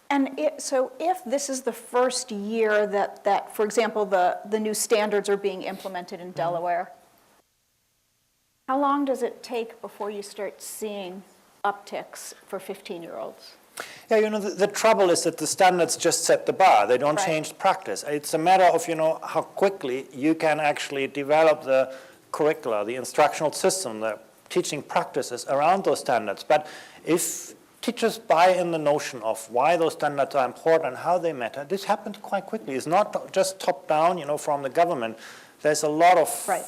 And so if this is the first year that for example, the new standards are being implemented in Delaware, how long does it take before you start seeing upticks for 15-year-olds? Yeah, the trouble is that the standards just set the bar. They don't Right. change practice. It's a matter of, how quickly you can actually develop the curricula, the instructional system, the teaching practices around those standards. But if teachers buy in the notion of why those standards are important and how they matter, this happens quite quickly. It's not just top down, from the government. There's a lot of Right.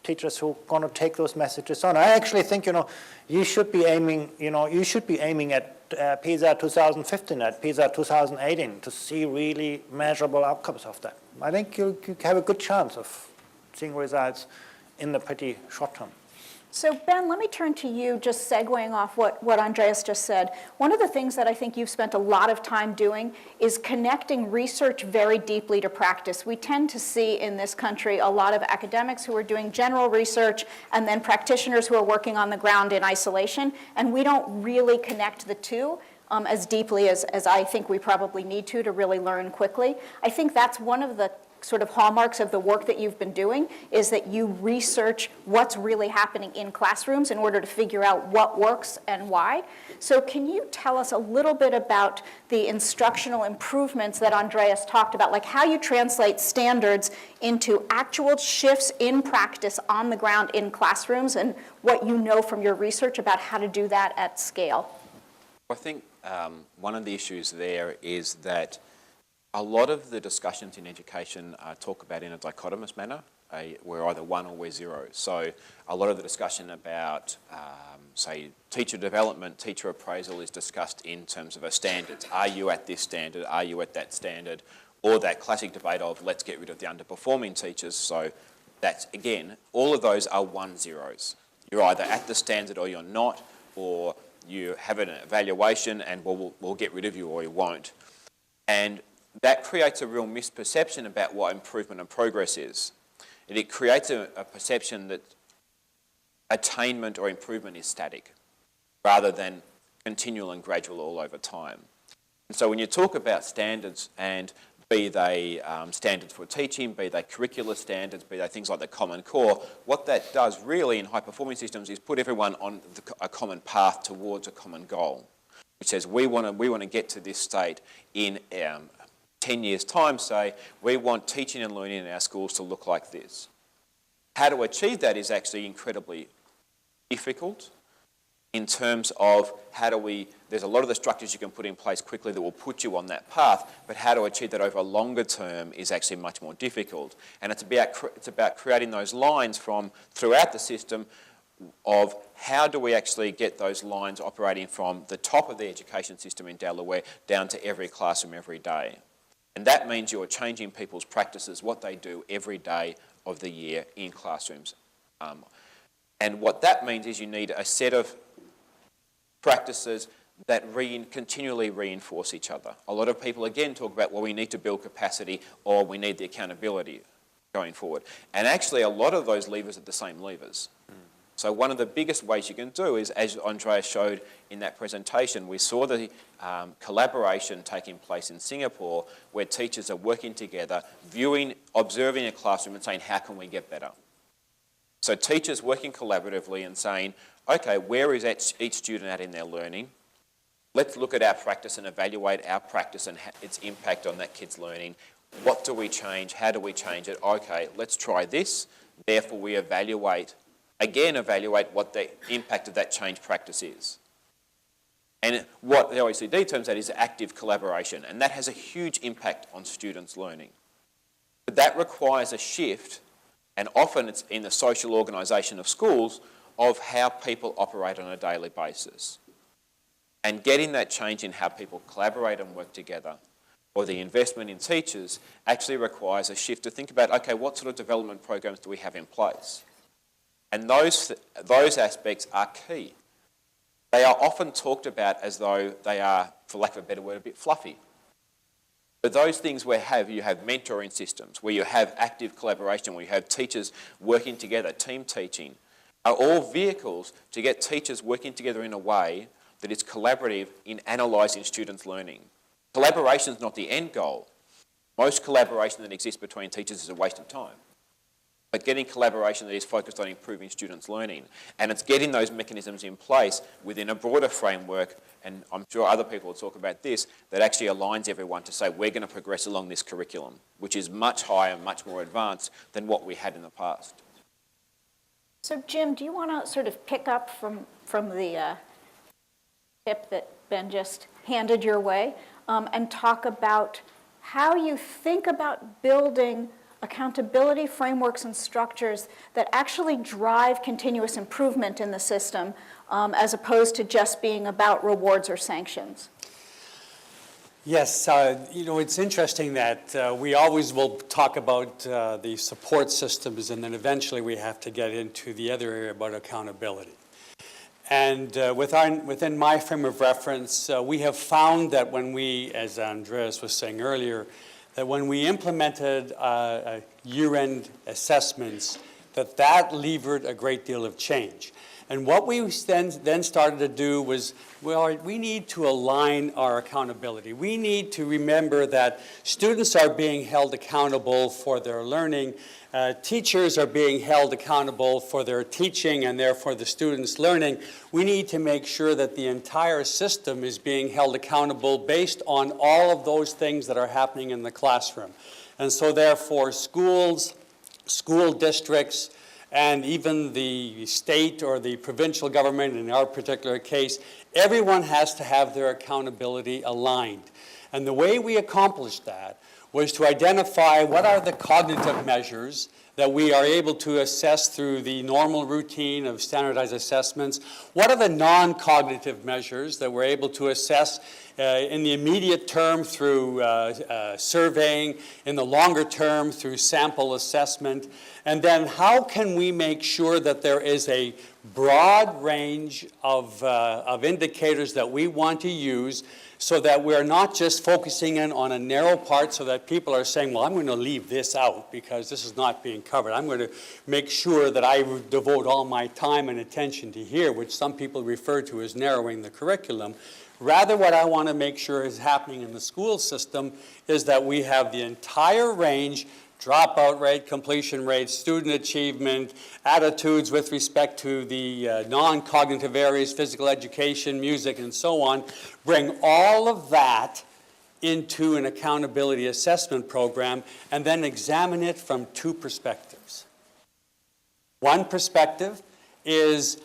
teachers who are going to take those messages on. I actually think, you should be aiming, at PISA 2015, at PISA 2018 to see really measurable outcomes of that. I think you have a good chance of seeing results in the pretty short term. So Ben, let me turn to you, just segueing off what Andreas just said. One of the things that I think you've spent a lot of time doing is connecting research very deeply to practice. We tend to see in this country a lot of academics who are doing general research and then practitioners who are working on the ground in isolation, and we don't really connect the two as deeply as I think we probably need to really learn quickly. I think that's one of the sort of hallmarks of the work that you've been doing, is that you research what's really happening in classrooms in order to figure out what works and why. So can you tell us a little bit about the instructional improvements that Andreas talked about, like how you translate standards into actual shifts in practice on the ground in classrooms, and what you know from your research about how to do that at scale? I think one of the issues there is that a lot of the discussions in education talk about in a dichotomous manner. We're either one or we're zero. So a lot of the discussion about, say, teacher development, teacher appraisal is discussed in terms of a standards. Are you at this standard? Are you at that standard? Or that classic debate of let's get rid of the underperforming teachers. So that's, again, all of those are 1-0s. You're either at the standard or you're not, or you have an evaluation and we'll get rid of you or you won't. And that creates a real misperception about what improvement and progress is. It creates a perception that attainment or improvement is static, rather than continual and gradual all over time. And so when you talk about standards, and be they standards for teaching, be they curricular standards, be they things like the Common Core, what that does really in high-performing systems is put everyone on a common path towards a common goal, which says we want to get to this state in 10 years' time, say, we want teaching and learning in our schools to look like this. How to achieve that is actually incredibly difficult in terms of there's a lot of the structures you can put in place quickly that will put you on that path, but how to achieve that over a longer term is actually much more difficult. And it's about creating those lines from throughout the system of how do we actually get those lines operating from the top of the education system in Delaware down to every classroom every day. And that means you're changing people's practices, what they do every day of the year in classrooms. And what that means is you need a set of practices that continually reinforce each other. A lot of people, again, talk about, well, we need to build capacity or we need the accountability going forward. And actually, a lot of those levers are the same levers. So one of the biggest ways you can do is, as Andreas showed in that presentation, we saw the collaboration taking place in Singapore, where teachers are working together, observing a classroom and saying, how can we get better? So teachers working collaboratively and saying, okay, where is each student at in their learning? Let's look at our practice and evaluate our practice and its impact on that kid's learning. What do we change? How do we change it? Okay, let's try this. Therefore, we evaluate what the impact of that change practice is. And what the OECD terms that is active collaboration, and that has a huge impact on students' learning. But that requires a shift, and often it's in the social organisation of schools, of how people operate on a daily basis. And getting that change in how people collaborate and work together, or the investment in teachers, actually requires a shift to think about, okay, what sort of development programs do we have in place? And those aspects are key. They are often talked about as though they are, for lack of a better word, a bit fluffy. But those things where you have mentoring systems, where you have active collaboration, where you have teachers working together, team teaching, are all vehicles to get teachers working together in a way that is collaborative in analysing students' learning. Collaboration is not the end goal. Most collaboration that exists between teachers is a waste of time. but getting collaboration that is focused on improving students' learning. And it's getting those mechanisms in place within a broader framework, and I'm sure other people will talk about this, that actually aligns everyone to say we're going to progress along this curriculum, which is much higher, much more advanced than what we had in the past. So Jim, do you want to sort of pick up from the tip that Ben just handed your way and talk about how you think about building accountability frameworks and structures that actually drive continuous improvement in the system as opposed to just being about rewards or sanctions? Yes, it's interesting that we always will talk about the support systems, and then eventually we have to get into the other area about accountability. And within my frame of reference, we have found that when we, as Andreas was saying earlier, that when we implemented year-end assessments, that levered a great deal of change. And what we then started to do was, well, we need to align our accountability. We need to remember that students are being held accountable for their learning. Teachers are being held accountable for their teaching and therefore the students' learning. We need to make sure that the entire system is being held accountable based on all of those things that are happening in the classroom. And so therefore schools, school districts, and even the state or the provincial government, in our particular case, everyone has to have their accountability aligned. And the way we accomplished that was to identify what are the cognitive measures that we are able to assess through the normal routine of standardized assessments. What are the non-cognitive measures that we're able to assess in the immediate term through surveying, in the longer term through sample assessment, and then how can we make sure that there is a broad range of indicators that we want to use so that we're not just focusing in on a narrow part so that people are saying, well, I'm going to leave this out because this is not being covered. I'm going to make sure that I devote all my time and attention to here, which some people refer to as narrowing the curriculum. Rather, what I want to make sure is happening in the school system is that we have the entire range, dropout rate, completion rate, student achievement, attitudes with respect to the non-cognitive areas, physical education, music, and so on, bring all of that into an accountability assessment program and then examine it from two perspectives. One perspective is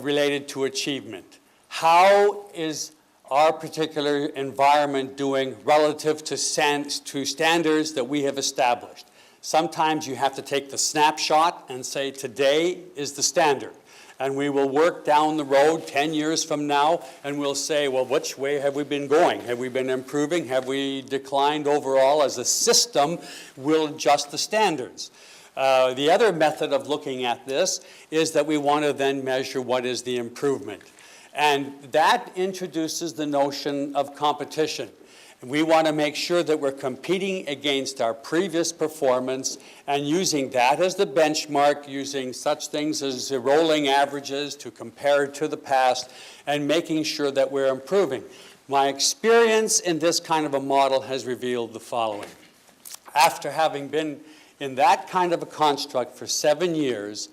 related to achievement. How is our particular environment doing relative to standards that we have established? Sometimes you have to take the snapshot and say, today is the standard. And we will work down the road 10 years from now, and we'll say, well, which way have we been going? Have we been improving? Have we declined overall? As a system, we'll adjust the standards. The other method of looking at this is that we want to then measure what is the improvement. And that introduces the notion of competition. We want to make sure that we're competing against our previous performance and using that as the benchmark, using such things as rolling averages to compare to the past, and making sure that we're improving. My experience in this kind of a model has revealed the following. After having been in that kind of a construct for 7 years,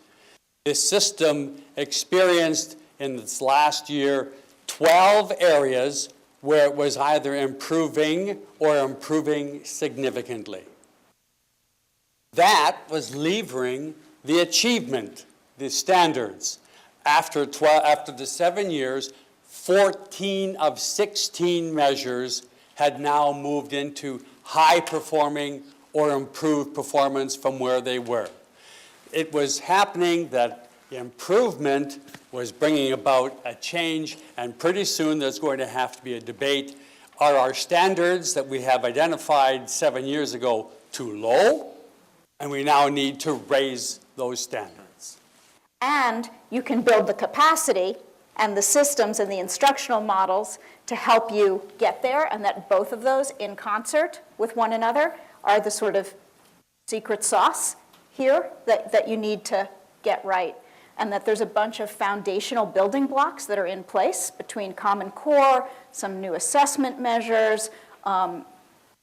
this system experienced in this last year 12 areas where it was either improving or improving significantly. That was levering the achievement, the standards. After the 7 years, 14 of 16 measures had now moved into high-performing or improved performance from where they were. It was happening that improvement was bringing about a change, and pretty soon there's going to have to be a debate. Are our standards that we have identified 7 years ago too low? And we now need to raise those standards. And you can build the capacity and the systems and the instructional models to help you get there, and that both of those in concert with one another are the sort of secret sauce here that you need to get right. And that there's a bunch of foundational building blocks that are in place between Common Core, some new assessment measures,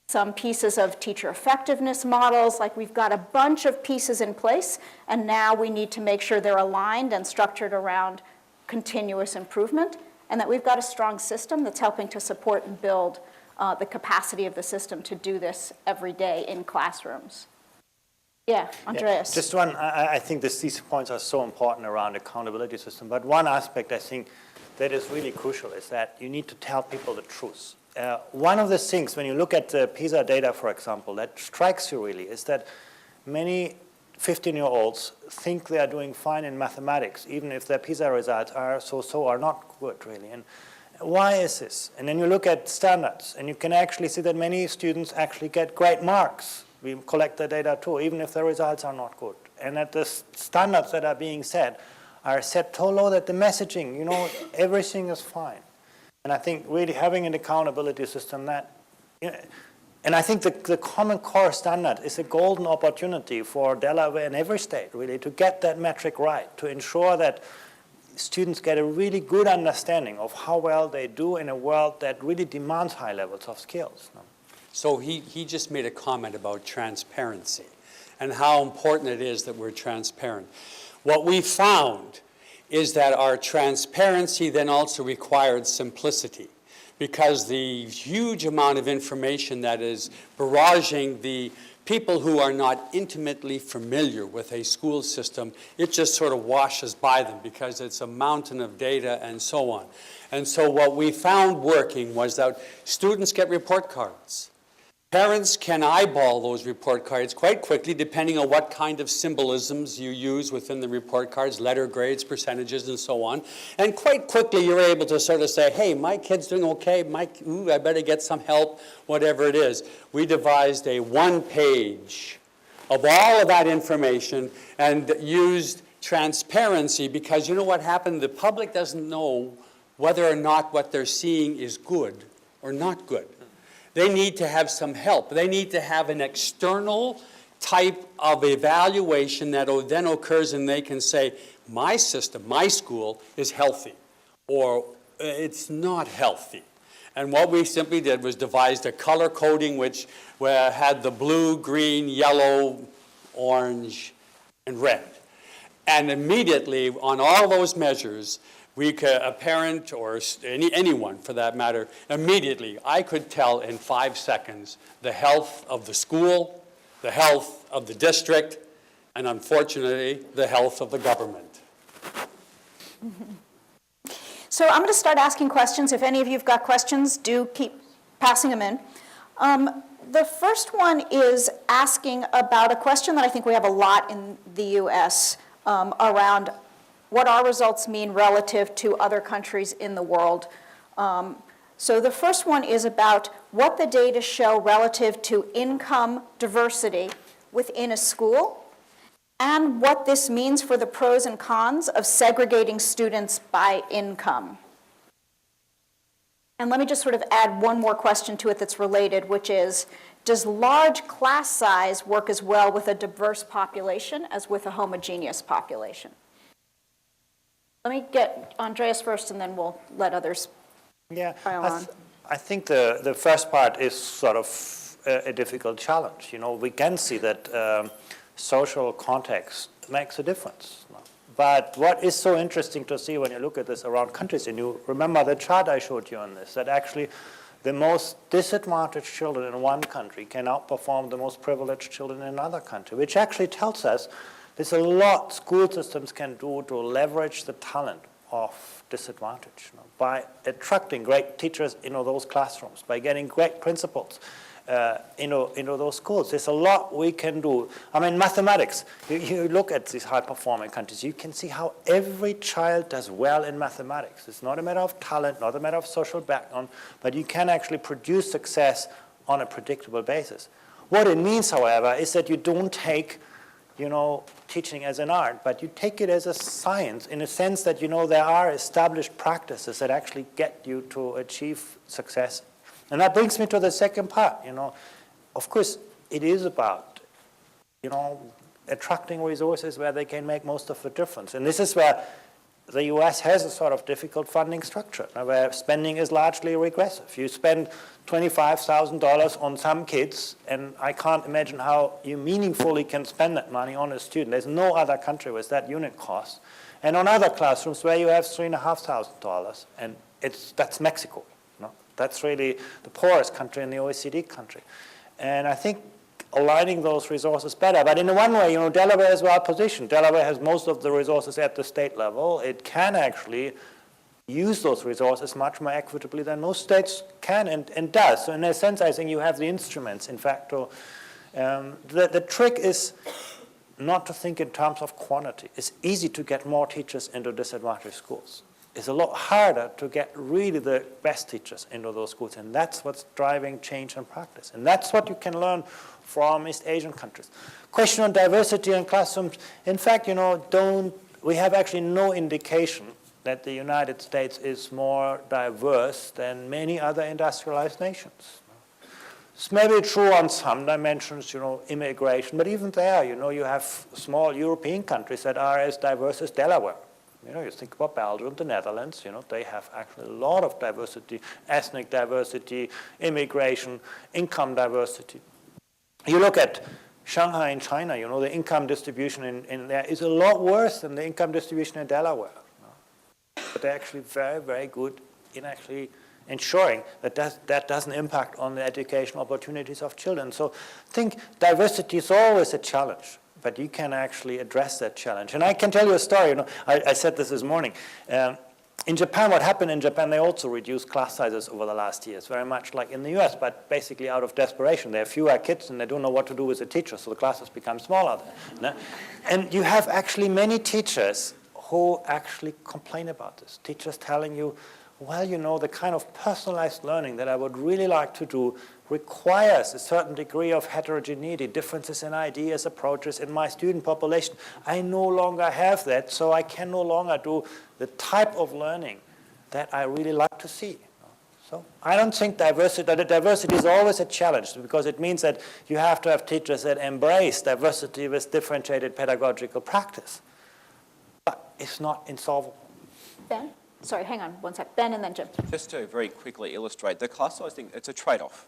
some pieces of teacher effectiveness models. Like, we've got a bunch of pieces in place, and now we need to make sure they're aligned and structured around continuous improvement, and that we've got a strong system that's helping to support and build the capacity of the system to do this every day in classrooms. Yeah, Andreas. Yeah, just one, I think these points are so important around accountability system, but one aspect I think that is really crucial is that you need to tell people the truth. One of the things, when you look at the PISA data, for example, that strikes you really is that many 15-year-olds think they are doing fine in mathematics, even if their PISA results are so-so or not good, really. And why is this? And then you look at standards, and you can actually see that many students actually get great marks. We collect the data too, even if the results are not good. And that the standards that are being set are set so low that the messaging, everything is fine. And I think really having an accountability system that, and I think the Common Core standard is a golden opportunity for Delaware and every state, really, to get that metric right, to ensure that students get a really good understanding of how well they do in a world that really demands high levels of skills. So he just made a comment about transparency and how important it is that we're transparent. What we found is that our transparency then also required simplicity, because the huge amount of information that is barraging the people who are not intimately familiar with a school system, it just sort of washes by them because it's a mountain of data and so on. And so what we found working was that students get report cards. Parents can eyeball those report cards quite quickly, depending on what kind of symbolisms you use within the report cards, letter grades, percentages, and so on. And quite quickly, you're able to sort of say, hey, my kid's doing okay, I better get some help, whatever it is. We devised a one-page of all of that information and used transparency, because you know what happened? The public doesn't know whether or not what they're seeing is good or not good. They need to have some help. They need to have an external type of evaluation that then occurs, and they can say, my system, my school is healthy, or it's not healthy. And what we simply did was devised a color coding which had the blue, green, yellow, orange, and red. And immediately on all those measures, a parent or anyone for that matter, immediately I could tell in 5 seconds the health of the school, the health of the district, and unfortunately the health of the government. So I'm going to start asking questions. If any of you have got questions, do keep passing them in. The first one is asking about a question that I think we have a lot in the U.S. Around what our results mean relative to other countries in the world. So the first one is about what the data show relative to income diversity within a school, and what this means for the pros and cons of segregating students by income. And let me just sort of add one more question to it that's related, which is, does large class size work as well with a diverse population as with a homogeneous population? Let me get Andreas first, and then we'll let others pile on. I think the first part is sort of a difficult challenge. We can see that social context makes a difference. But what is so interesting to see when you look at this around countries, and you remember the chart I showed you on this, that actually the most disadvantaged children in one country can outperform the most privileged children in another country, which actually tells us there's a lot school systems can do to leverage the talent of disadvantage, by attracting great teachers into those classrooms, by getting great principals into those schools. There's a lot we can do. I mean, mathematics, you look at these high-performing countries, you can see how every child does well in mathematics. It's not a matter of talent, not a matter of social background, but you can actually produce success on a predictable basis. What it means, however, is that you don't take teaching as an art, but you take it as a science in a sense that, there are established practices that actually get you to achieve success. And that brings me to the second part, Of course, it is about, attracting resources where they can make most of the difference. And this is where the US has a sort of difficult funding structure where spending is largely regressive. You spend $25,000 on some kids, and I can't imagine how you meaningfully can spend that money on a student. There's no other country with that unit cost. And on other classrooms where you have $3,500, and that's Mexico. No? That's really the poorest country in the OECD country. And I think aligning those resources better. But in one way, Delaware is well positioned. Delaware has most of the resources at the state level. It can actually use those resources much more equitably than most states can and does. So in a sense, I think you have the instruments, in fact. The trick is not to think in terms of quantity. It's easy to get more teachers into disadvantaged schools. It's a lot harder to get really the best teachers into those schools, and that's what's driving change in practice. And that's what you can learn from East Asian countries. Question on diversity in classrooms. In fact, we have actually no indication that the United States is more diverse than many other industrialized nations. It's maybe true on some dimensions, immigration, but even there, you have small European countries that are as diverse as Delaware. You think about Belgium, the Netherlands, they have actually a lot of diversity, ethnic diversity, immigration, income diversity. You look at Shanghai in China, the income distribution in there is a lot worse than the income distribution in Delaware. But they're actually very, very good in actually ensuring that that doesn't impact on the educational opportunities of children. So I think diversity is always a challenge, but you can actually address that challenge. And I can tell you a story. I said this morning. In Japan, what happened in Japan, they also reduced class sizes over the last years, very much like in the US, but basically out of desperation. They have fewer kids and they don't know what to do with the teachers, so the classes become smaller. And you have actually many teachers who actually complain about this. Teachers telling you, well, the kind of personalized learning that I would really like to do requires a certain degree of heterogeneity, differences in ideas, approaches in my student population. I no longer have that, so I can no longer do the type of learning that I really like to see. So I don't think diversity is always a challenge, because it means that you have to have teachers that embrace diversity with differentiated pedagogical practice. But it's not insolvable. Ben? Sorry, hang on one sec. Ben and then Jim. Just to very quickly illustrate, the class size thing, it's a trade-off.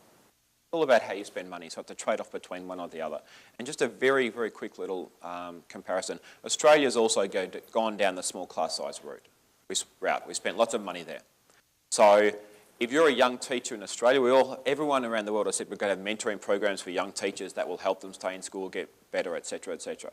It's all about how you spend money, so it's a trade-off between one or the other. And just a very, very quick little comparison. Australia's also gone down the small class size route. We spent lots of money there. So if you're a young teacher in Australia, everyone around the world has said we're going to have mentoring programs for young teachers that will help them stay in school, get better, etc., etc.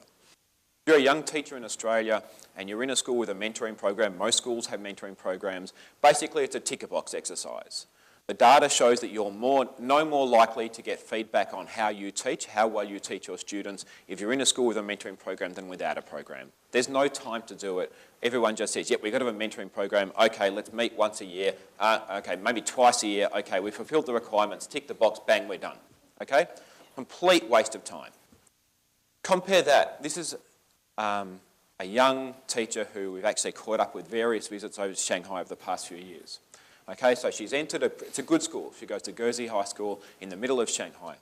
If you're a young teacher in Australia and you're in a school with a mentoring program, most schools have mentoring programs, basically it's a ticker box exercise. The data shows that you're no more likely to get feedback on how you teach, how well you teach your students if you're in a school with a mentoring program than without a program. There's no time to do it. Everyone just says, yep, we've got to have a mentoring program. Okay, let's meet once a year. Okay, maybe twice a year. Okay, we've fulfilled the requirements, tick the box, bang, we're done. Okay? Complete waste of time. Compare that. This is a young teacher who we've actually caught up with various visits over to Shanghai over the past few years. Okay, so she's entered it's a good school. She goes to Gersey High School in the middle of Shanghai.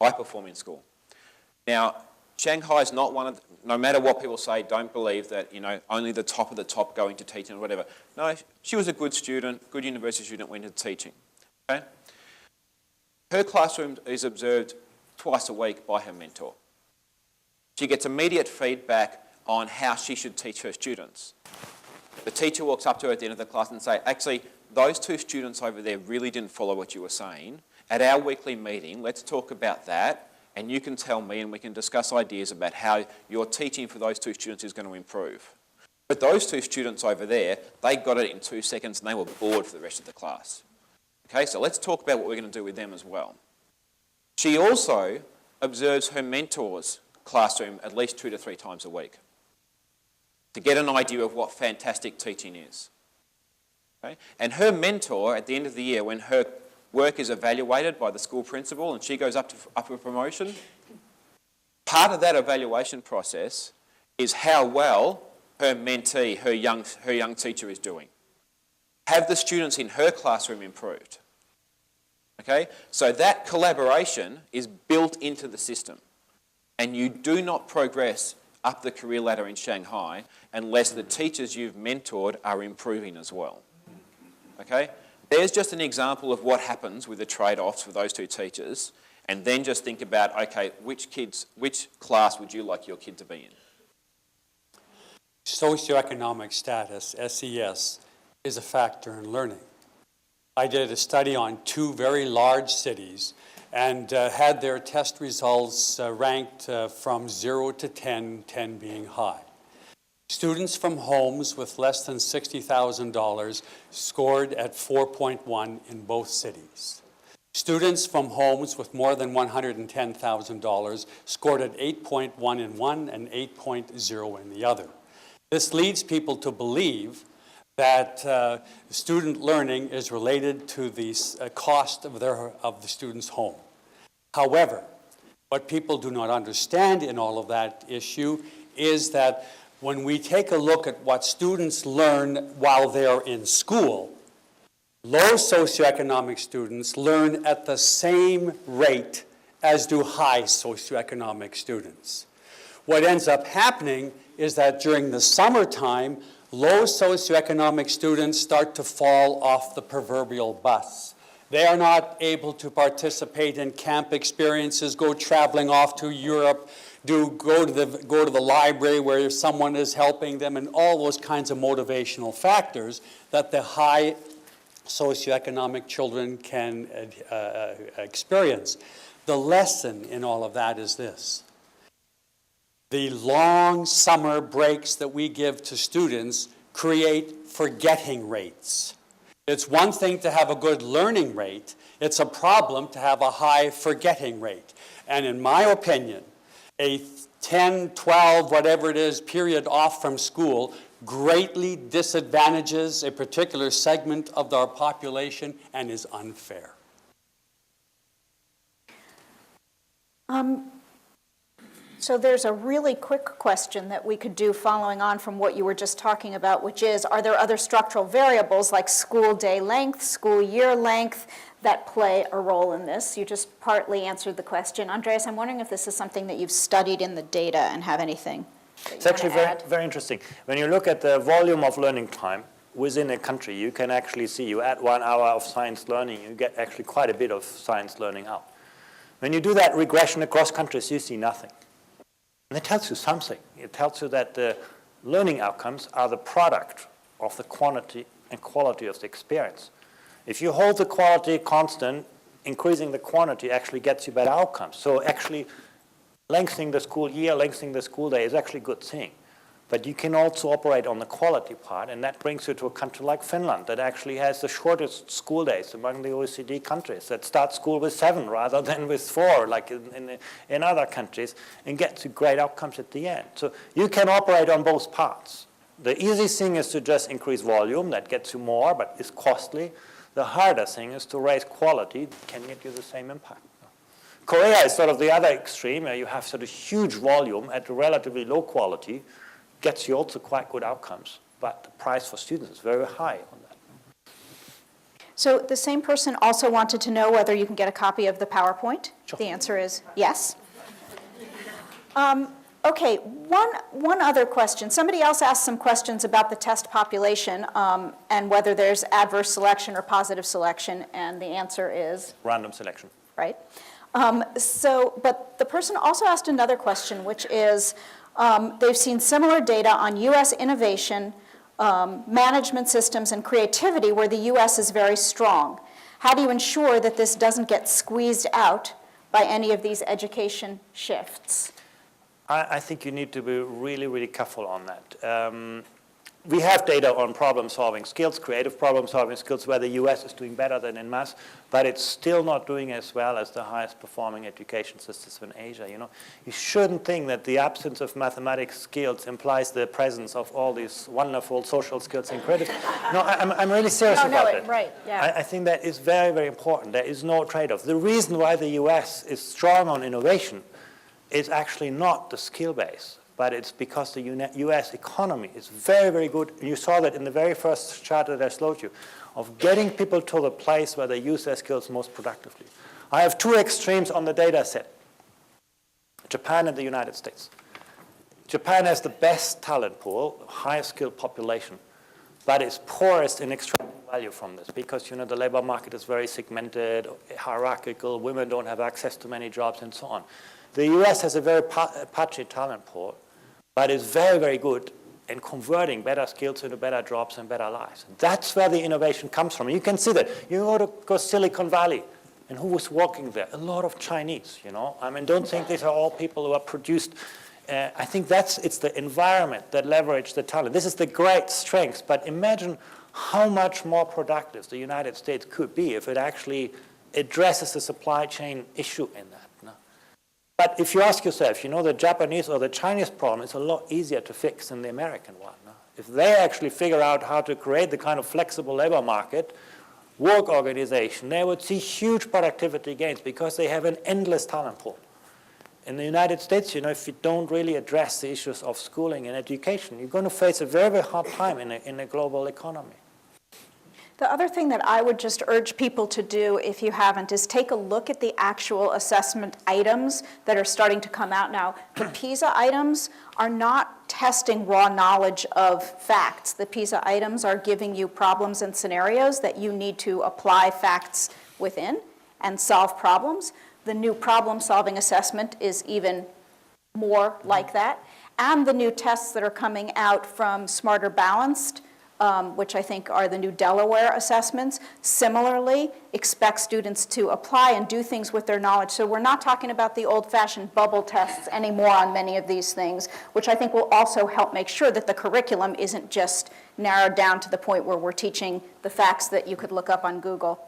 High-performing school. Now, Shanghai is not one of, no matter what people say, don't believe that, only the top of the top go into teaching or whatever. No, she was a good student, good university student, went into teaching. Okay? Her classroom is observed twice a week by her mentor. She gets immediate feedback on how she should teach her students. The teacher walks up to her at the end of the class and says, actually, those two students over there really didn't follow what you were saying. At our weekly meeting, let's talk about that, and you can tell me and we can discuss ideas about how your teaching for those two students is going to improve. But those two students over there, they got it in 2 seconds and they were bored for the rest of the class. Okay, so let's talk about what we're going to do with them as well. She also observes her mentor's classroom at least 2 to 3 times a week to get an idea of what fantastic teaching is. Okay? And her mentor, at the end of the year, when her work is evaluated by the school principal and she goes up for promotion, part of that evaluation process is how well her mentee, her young teacher is doing. Have the students in her classroom improved? Okay? So that collaboration is built into the system. And you do not progress up the career ladder in Shanghai unless the teachers you've mentored are improving as well. Okay? There's just an example of what happens with the trade-offs for those two teachers, and then just think about, okay, which class would you like your kid to be in? Socioeconomic status, SES, is a factor in learning. I did a study on 2 very large cities and had their test results ranked from 0 to 10, 10 being high. Students from homes with less than $60,000 scored at 4.1 in both cities. Students from homes with more than $110,000 scored at 8.1 in one and 8.0 in the other. This leads people to believe that student learning is related to the cost of the student's home. However, what people do not understand in all of that issue is that when we take a look at what students learn while they're in school, low socioeconomic students learn at the same rate as do high socioeconomic students. What ends up happening is that during the summertime, low socioeconomic students start to fall off the proverbial bus. They are not able to participate in camp experiences, go traveling off to Europe, go to the library where someone is helping them, and all those kinds of motivational factors that the high socioeconomic children can experience. The lesson in all of that is this. The long summer breaks that we give to students create forgetting rates. It's one thing to have a good learning rate. It's a problem to have a high forgetting rate. And in my opinion, a 10, 12, whatever it is, period off from school greatly disadvantages a particular segment of our population and is unfair. So there's a really quick question that we could do following on from what you were just talking about, which is, are there other structural variables like school day length, school year length, that play a role in this? You just partly answered the question. Andreas, I'm wondering if this is something that you've studied in the data and have anything that you It's actually want to very, add? very interesting. When you look at the volume of learning time within a country, you can actually see, you add 1 hour of science learning, you get actually quite a bit of science learning out. When you do that regression across countries, you see nothing. And it tells you something. It tells you that the learning outcomes are the product of the quantity and quality of the experience. If you hold the quality constant, increasing the quantity actually gets you better outcomes. So actually lengthening the school year, lengthening the school day is actually a good thing. But you can also operate on the quality part, and that brings you to a country like Finland that actually has the shortest school days among the OECD countries, that start school with 7 rather than with 4, like in other countries, and get to great outcomes at the end. So you can operate on both parts. The easy thing is to just increase volume, that gets you more, but is costly. The harder thing is to raise quality, can get you the same impact. Korea is sort of the other extreme, where you have sort of huge volume at a relatively low quality, gets you also quite good outcomes, but the price for students is very high on that. So the same person also wanted to know whether you can get a copy of the PowerPoint. Sure. The answer is yes. Okay, one other question. Somebody else asked some questions about the test population and whether there's adverse selection or positive selection, and the answer is? Random selection. Right. But the person also asked another question, which is, they've seen similar data on U.S. innovation, management systems, and creativity where the U.S. is very strong. How do you ensure that this doesn't get squeezed out by any of these education shifts? I think you need to be really, really careful on that. We have data on problem-solving skills, creative problem-solving skills, where the U.S. is doing better than in math, but it's still not doing as well as the highest-performing education systems in Asia. You know, you shouldn't think that the absence of mathematics skills implies the presence of all these wonderful social skills and creative. No, I'm really serious about it. Right, yeah. I think that is very, very important. There is no trade-off. The reason why the U.S. is strong on innovation is actually not the skill base, but it's because the U.S. economy is very, very good. You saw that in the very first chart that I showed you, of getting people to the place where they use their skills most productively. I have 2 extremes on the data set, Japan and the United States. Japan has the best talent pool, highest skilled population, but it's poorest in extracting value from this because, the labor market is very segmented, hierarchical, women don't have access to many jobs, and so on. The US has a very patchy talent pool, but is very, very good in converting better skills into better jobs and better lives. That's where the innovation comes from. You can see that. You go to Silicon Valley, and who was working there? A lot of Chinese, I mean, don't think these are all people who are produced. I think it's the environment that leverage the talent. This is the great strength, but imagine how much more productive the United States could be if it actually addresses the supply chain issue in that. But if you ask yourself, the Japanese or the Chinese problem is a lot easier to fix than the American one. If they actually figure out how to create the kind of flexible labor market, work organization, they would see huge productivity gains because they have an endless talent pool. In the United States, if you don't really address the issues of schooling and education, you're going to face a very, very hard time in a global economy. The other thing that I would just urge people to do, if you haven't, is take a look at the actual assessment items that are starting to come out now. The PISA items are not testing raw knowledge of facts. The PISA items are giving you problems and scenarios that you need to apply facts within and solve problems. The new problem-solving assessment is even more like that. And the new tests that are coming out from Smarter Balanced, which I think are the new Delaware assessments, similarly expect students to apply and do things with their knowledge. So we're not talking about the old-fashioned bubble tests anymore on many of these things, which I think will also help make sure that the curriculum isn't just narrowed down to the point where we're teaching the facts that you could look up on Google.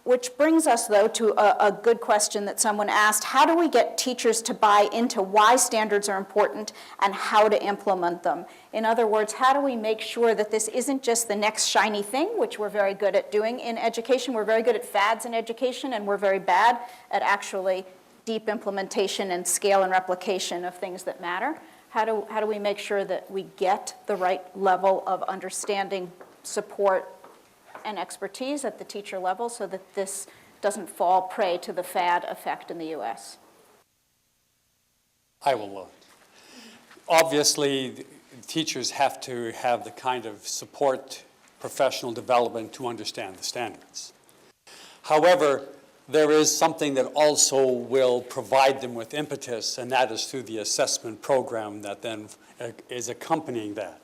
Which brings us, though, to a good question that someone asked. How do we get teachers to buy into why standards are important and how to implement them? In other words, how do we make sure that this isn't just the next shiny thing, which we're very good at doing in education. We're very good at fads in education, and we're very bad at actually deep implementation and scale and replication of things that matter. How do we make sure that we get the right level of understanding, support, and expertise at the teacher level so that this doesn't fall prey to the fad effect in the US? I will look. Obviously, teachers have to have the kind of support, professional development to understand the standards. However, there is something that also will provide them with impetus, and that is through the assessment program that then is accompanying that.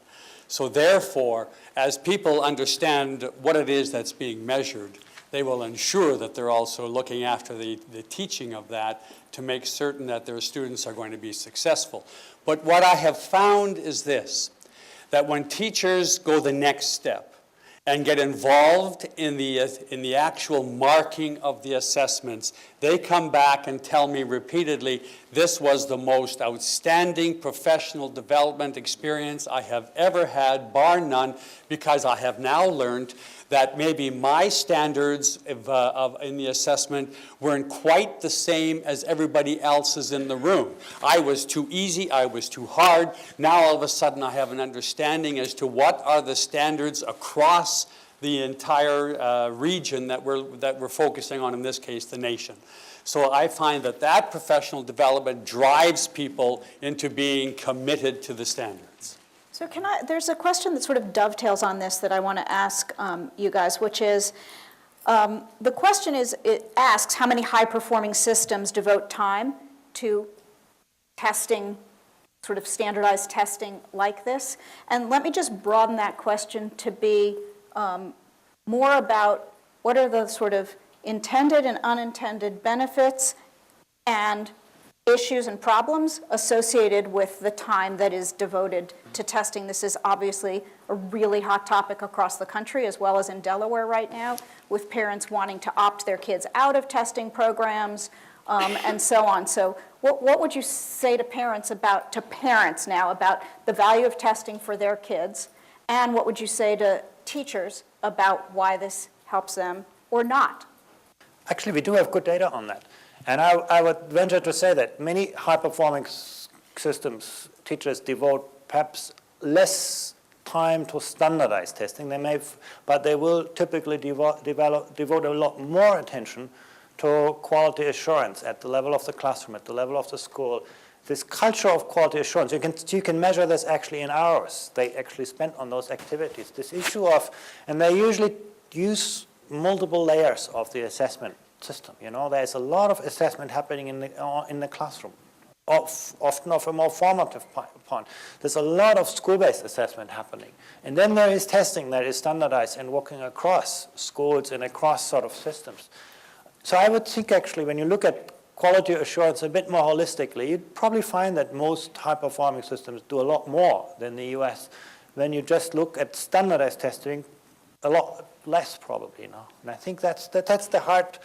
So therefore, as people understand what it is that's being measured, they will ensure that they're also looking after the teaching of that to make certain that their students are going to be successful. But what I have found is this, that when teachers go the next step and get involved in the actual marking of the assessments, they come back and tell me repeatedly, this was the most outstanding professional development experience I have ever had, bar none, because I have now learned that maybe my standards in the assessment weren't quite the same as everybody else's in the room. I was too easy, I was too hard. Now all of a sudden I have an understanding as to what are the standards across the entire region that we're focusing on, in this case, the nation. So I find that professional development drives people into being committed to the standards. So there's a question that sort of dovetails on this that I want to ask you guys, which is, the question is, it asks how many high-performing systems devote time to testing, sort of standardized testing like this. And let me just broaden that question to be more about what are the sort of intended and unintended benefits and issues and problems associated with the time that is devoted to testing. This is obviously a really hot topic across the country, as well as in Delaware right now, with parents wanting to opt their kids out of testing programs, and so on. So what would you say to parents now about the value of testing for their kids? And what would you say to teachers about why this helps them or not? Actually, we do have good data on that. And I would venture to say that many high-performing systems, teachers devote perhaps less time to standardized testing. But they will typically devote a lot more attention to quality assurance at the level of the classroom, at the level of the school, this culture of quality assurance, you can measure this actually in hours they actually spent on those activities. This issue of, and they usually use multiple layers of the assessment system. There's a lot of assessment happening in the classroom, often of a more formative point. There's a lot of school-based assessment happening. And then there is testing that is standardized and working across schools and across sort of systems. So I would think actually when you look at quality assurance a bit more holistically, you'd probably find that most high-performing systems do a lot more than the US. When you just look at standardized testing, a lot less probably, And I think that's the hard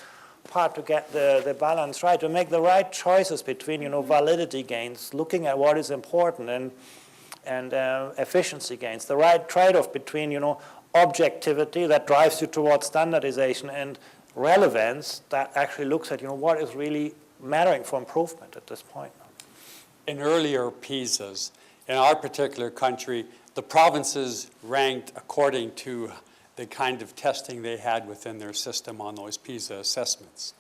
part to get the balance right, to make the right choices between, validity gains, looking at what is important, and efficiency gains, the right trade-off between, objectivity that drives you towards standardization and relevance that actually looks at, what is really mattering for improvement at this point. In earlier PISAs, in our particular country, the provinces ranked according to the kind of testing they had within their system on those PISA assessments.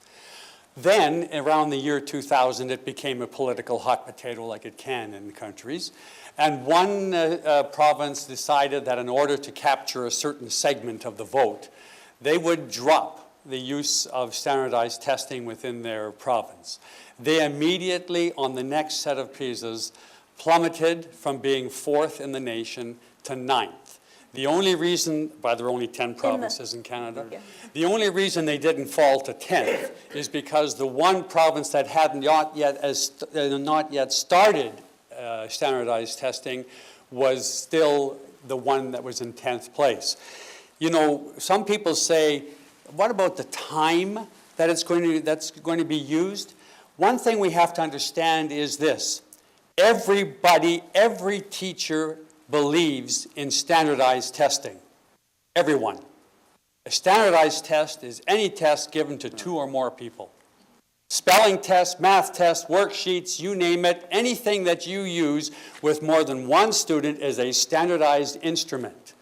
Then, around the year 2000, it became a political hot potato like it can in countries. And one province decided that in order to capture a certain segment of the vote, they would drop the use of standardized testing within their province. They immediately, on the next set of PISAs, plummeted from being 4th in the nation to 9th. The only reason, there are only 10 provinces in Canada, the only reason they didn't fall to 10th is because the one province that had not yet started standardized testing was still the one that was in 10th place. Some people say, what about the time that that's going to be used? One thing we have to understand is this. Every teacher believes in standardized testing. Everyone. A standardized test is any test given to 2 or more people. Spelling tests, math tests, worksheets, you name it, anything that you use with more than one student is a standardized instrument.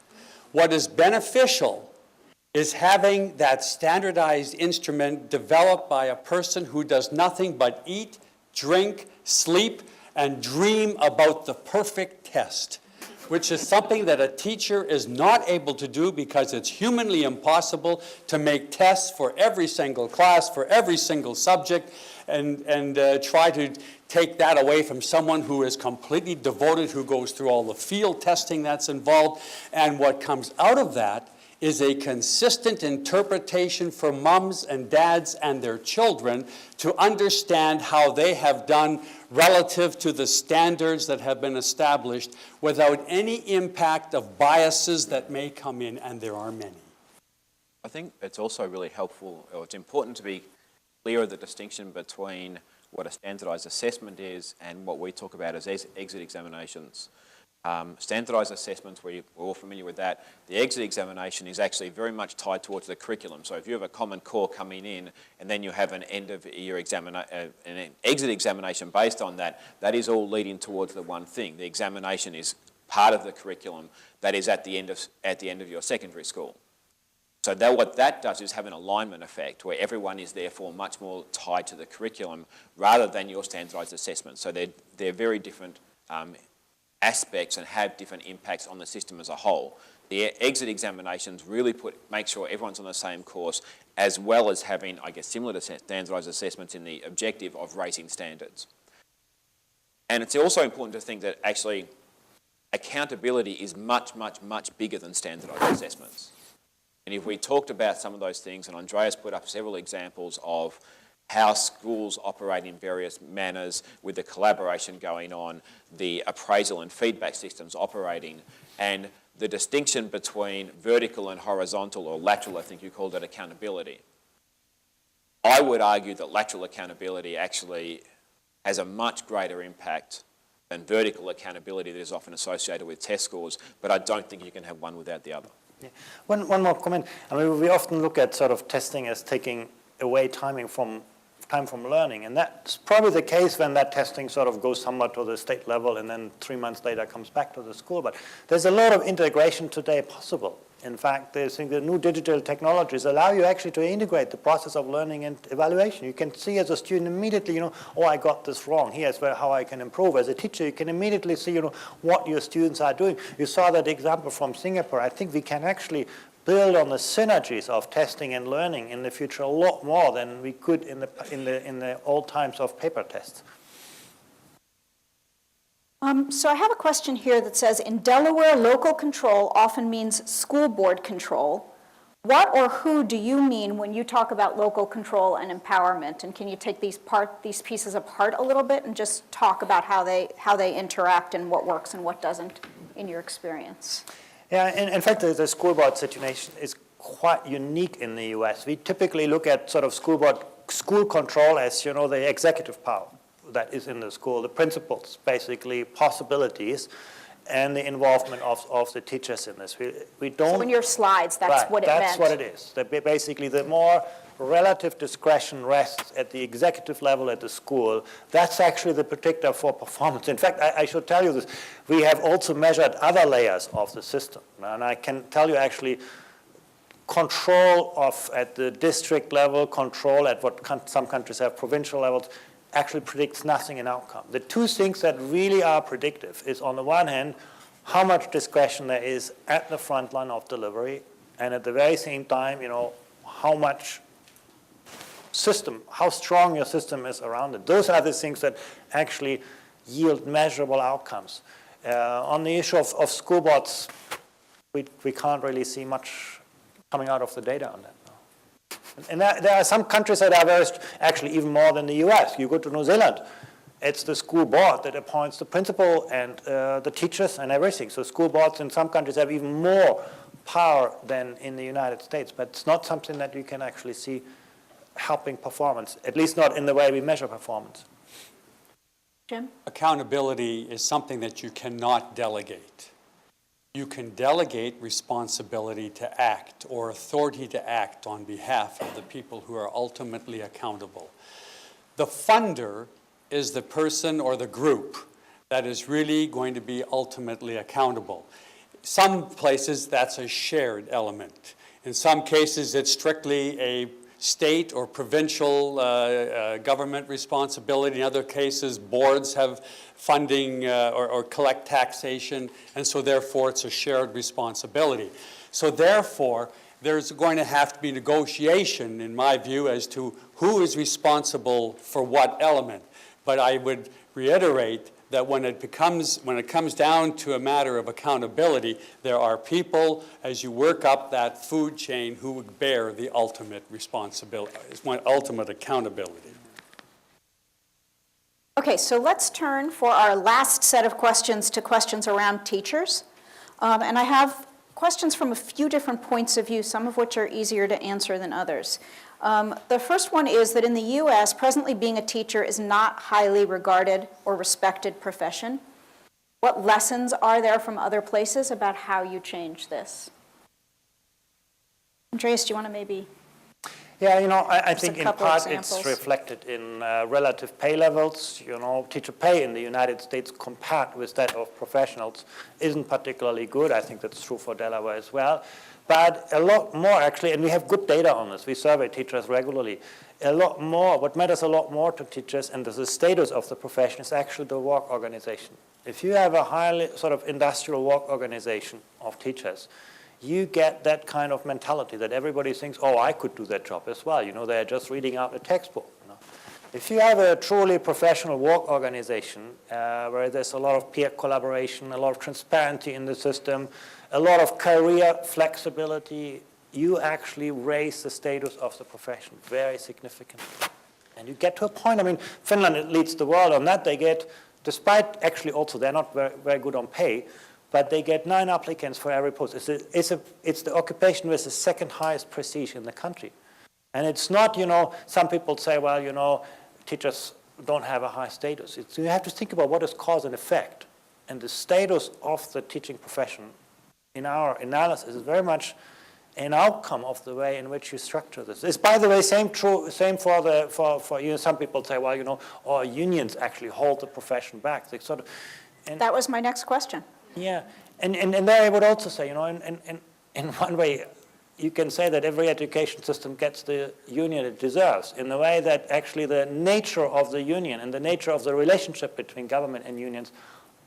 What is beneficial is having that standardized instrument developed by a person who does nothing but eat, drink, sleep, and dream about the perfect test, which is something that a teacher is not able to do because it's humanly impossible to make tests for every single class, for every single subject, and try to take that away from someone who is completely devoted, who goes through all the field testing that's involved. And what comes out of that is a consistent interpretation for moms and dads and their children to understand how they have done relative to the standards that have been established without any impact of biases that may come in, and there are many. I think it's also really helpful, or it's important to be clear of the distinction between what a standardized assessment is and what we talk about as exit examinations. Standardized assessments, we're all familiar with that. The exit examination is actually very much tied towards the curriculum. So if you have a common core coming in and then you have an end of year an exit examination based on that, that is all leading towards the one thing. The examination is part of the curriculum that is at the end of your secondary school. So what that does is have an alignment effect where everyone is therefore much more tied to the curriculum rather than your standardized assessment. So they're very different aspects and have different impacts on the system as a whole. The exit examinations really make sure everyone's on the same course, as well as having, I guess, similar to standardized assessments in the objective of raising standards. And it's also important to think that actually accountability is much, much, much bigger than standardized assessments. And if we talked about some of those things, and Andreas put up several examples of how schools operate in various manners with the collaboration going on, the appraisal and feedback systems operating, and the distinction between vertical and horizontal, or lateral, I think you called it, accountability. I would argue that lateral accountability actually has a much greater impact than vertical accountability that is often associated with test scores, but I don't think you can have one without the other. Yeah. One more comment. I mean, we often look at sort of testing as taking away time from learning, and that's probably the case when that testing sort of goes somewhat to the state level and then 3 months later comes back to the school. But there's a lot of integration today possible In fact, the new digital technologies allow you actually to integrate the process of learning and evaluation. You can see as a student immediately, oh, I got this wrong. Here's how I can improve. As a teacher, you can immediately see, what your students are doing. You saw that example from Singapore. I think we can actually build on the synergies of testing and learning in the future a lot more than we could in the old times of paper tests. So I have a question here that says, in Delaware, local control often means school board control. What or who do you mean when you talk about local control and empowerment? And can you take these pieces apart a little bit and just talk about how they interact and what works and what doesn't in your experience? Yeah, in fact, the school board situation is quite unique in the US. We typically look at sort of school control as, the executive power that is in the school, the principals, basically possibilities, and the involvement of the teachers in this. We don't. So in your slides, that's what it meant. That's what it is. Basically, the more relative discretion rests at the executive level at the school, that's actually the predictor for performance. In fact, I should tell you this, we have also measured other layers of the system. And I can tell you actually, control at the district level, control at what some countries have provincial levels, actually predicts nothing in outcome. The two things that really are predictive is, on the one hand, how much discretion there is at the front line of delivery, and at the very same time, how much how strong your system is around it. Those are the things that actually yield measurable outcomes. On the issue of school boards, we can't really see much coming out of the data on that. And there are some countries that are actually even more than the US. You go to New Zealand, it's the school board that appoints the principal and the teachers and everything. So school boards in some countries have even more power than in the United States, but it's not something that you can actually see helping performance, at least not in the way we measure performance. Jim? Accountability is something that you cannot delegate. You can delegate responsibility to act or authority to act on behalf of the people who are ultimately accountable. The funder is the person or the group that is really going to be ultimately accountable. Some places that's a shared element. In some cases it's strictly a state or provincial government responsibility. In other cases, boards have funding or collect taxation, and so therefore it's a shared responsibility. So therefore, there's going to have to be negotiation, in my view, as to who is responsible for what element. But I would reiterate that when it comes down to a matter of accountability, there are people, as you work up that food chain, who would bear the ultimate responsibility, ultimate accountability. Okay, so let's turn for our last set of questions to questions around teachers. And I have questions from a few different points of view, some of which are easier to answer than others. The first one is that in the US, presently being a teacher is not highly regarded or respected profession. What lessons are there from other places about how you change this? Andreas, do you want to maybe? Yeah, I think in part examples. it's reflected in relative pay levels. Teacher pay in the United States compared with that of professionals isn't particularly good. I think that's true for Delaware as well. But a lot more actually, and we have good data on this, we survey teachers regularly, a lot more, what matters a lot more to teachers and the status of the profession is actually the work organization. If you have a highly sort of industrial work organization of teachers, you get that kind of mentality that everybody thinks, oh, I could do that job as well. They're just reading out a textbook. If you have a truly professional work organization where there's a lot of peer collaboration, a lot of transparency in the system, a lot of career flexibility, you actually raise the status of the profession very significantly. And you get to a point, Finland leads the world on that. They get, despite actually also they're not very, very good on pay, but they get 9 applicants for every post. It's the occupation with the second highest prestige in the country. And it's not, some people say, well, teachers don't have a high status. You have to think about what is cause and effect. And the status of the teaching profession in our analysis is very much an outcome of the way in which you structure this. It's, by the way, same for some people say, well, unions actually hold the profession back. They sort of, That was my next question. Yeah, and there I would also say, and in one way, you can say that every education system gets the union it deserves, in the way that actually the nature of the union and the nature of the relationship between government and unions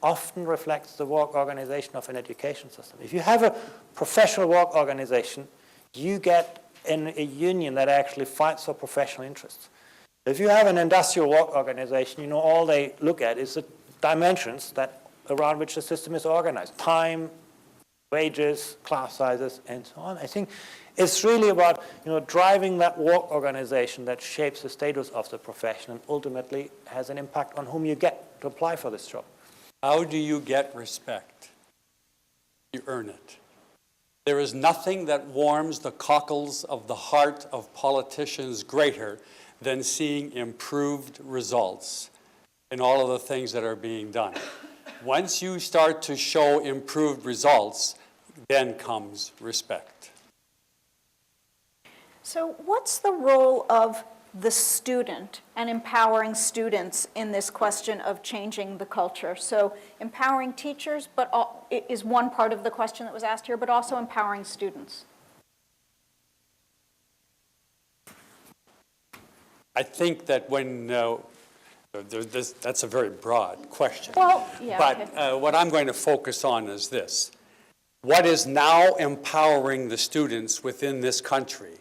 often reflects the work organization of an education system. If you have a professional work organization, you get a union that actually fights for professional interests. If you have an industrial work organization, all they look at is the dimensions around which the system is organized: time, wages, class sizes, and so on. I think it's really about driving that work organization that shapes the status of the profession and ultimately has an impact on whom you get to apply for this job. How do you get respect? You earn it. There is nothing that warms the cockles of the heart of politicians greater than seeing improved results in all of the things that are being done. Once you start to show improved results, then comes respect. So what's the role of the student and empowering students in this question of changing the culture? So empowering teachers is one part of the question that was asked here, but also empowering students. I think that when, that's a very broad question. Well, yeah. But okay. What I'm going to focus on is this. What is now empowering the students within this country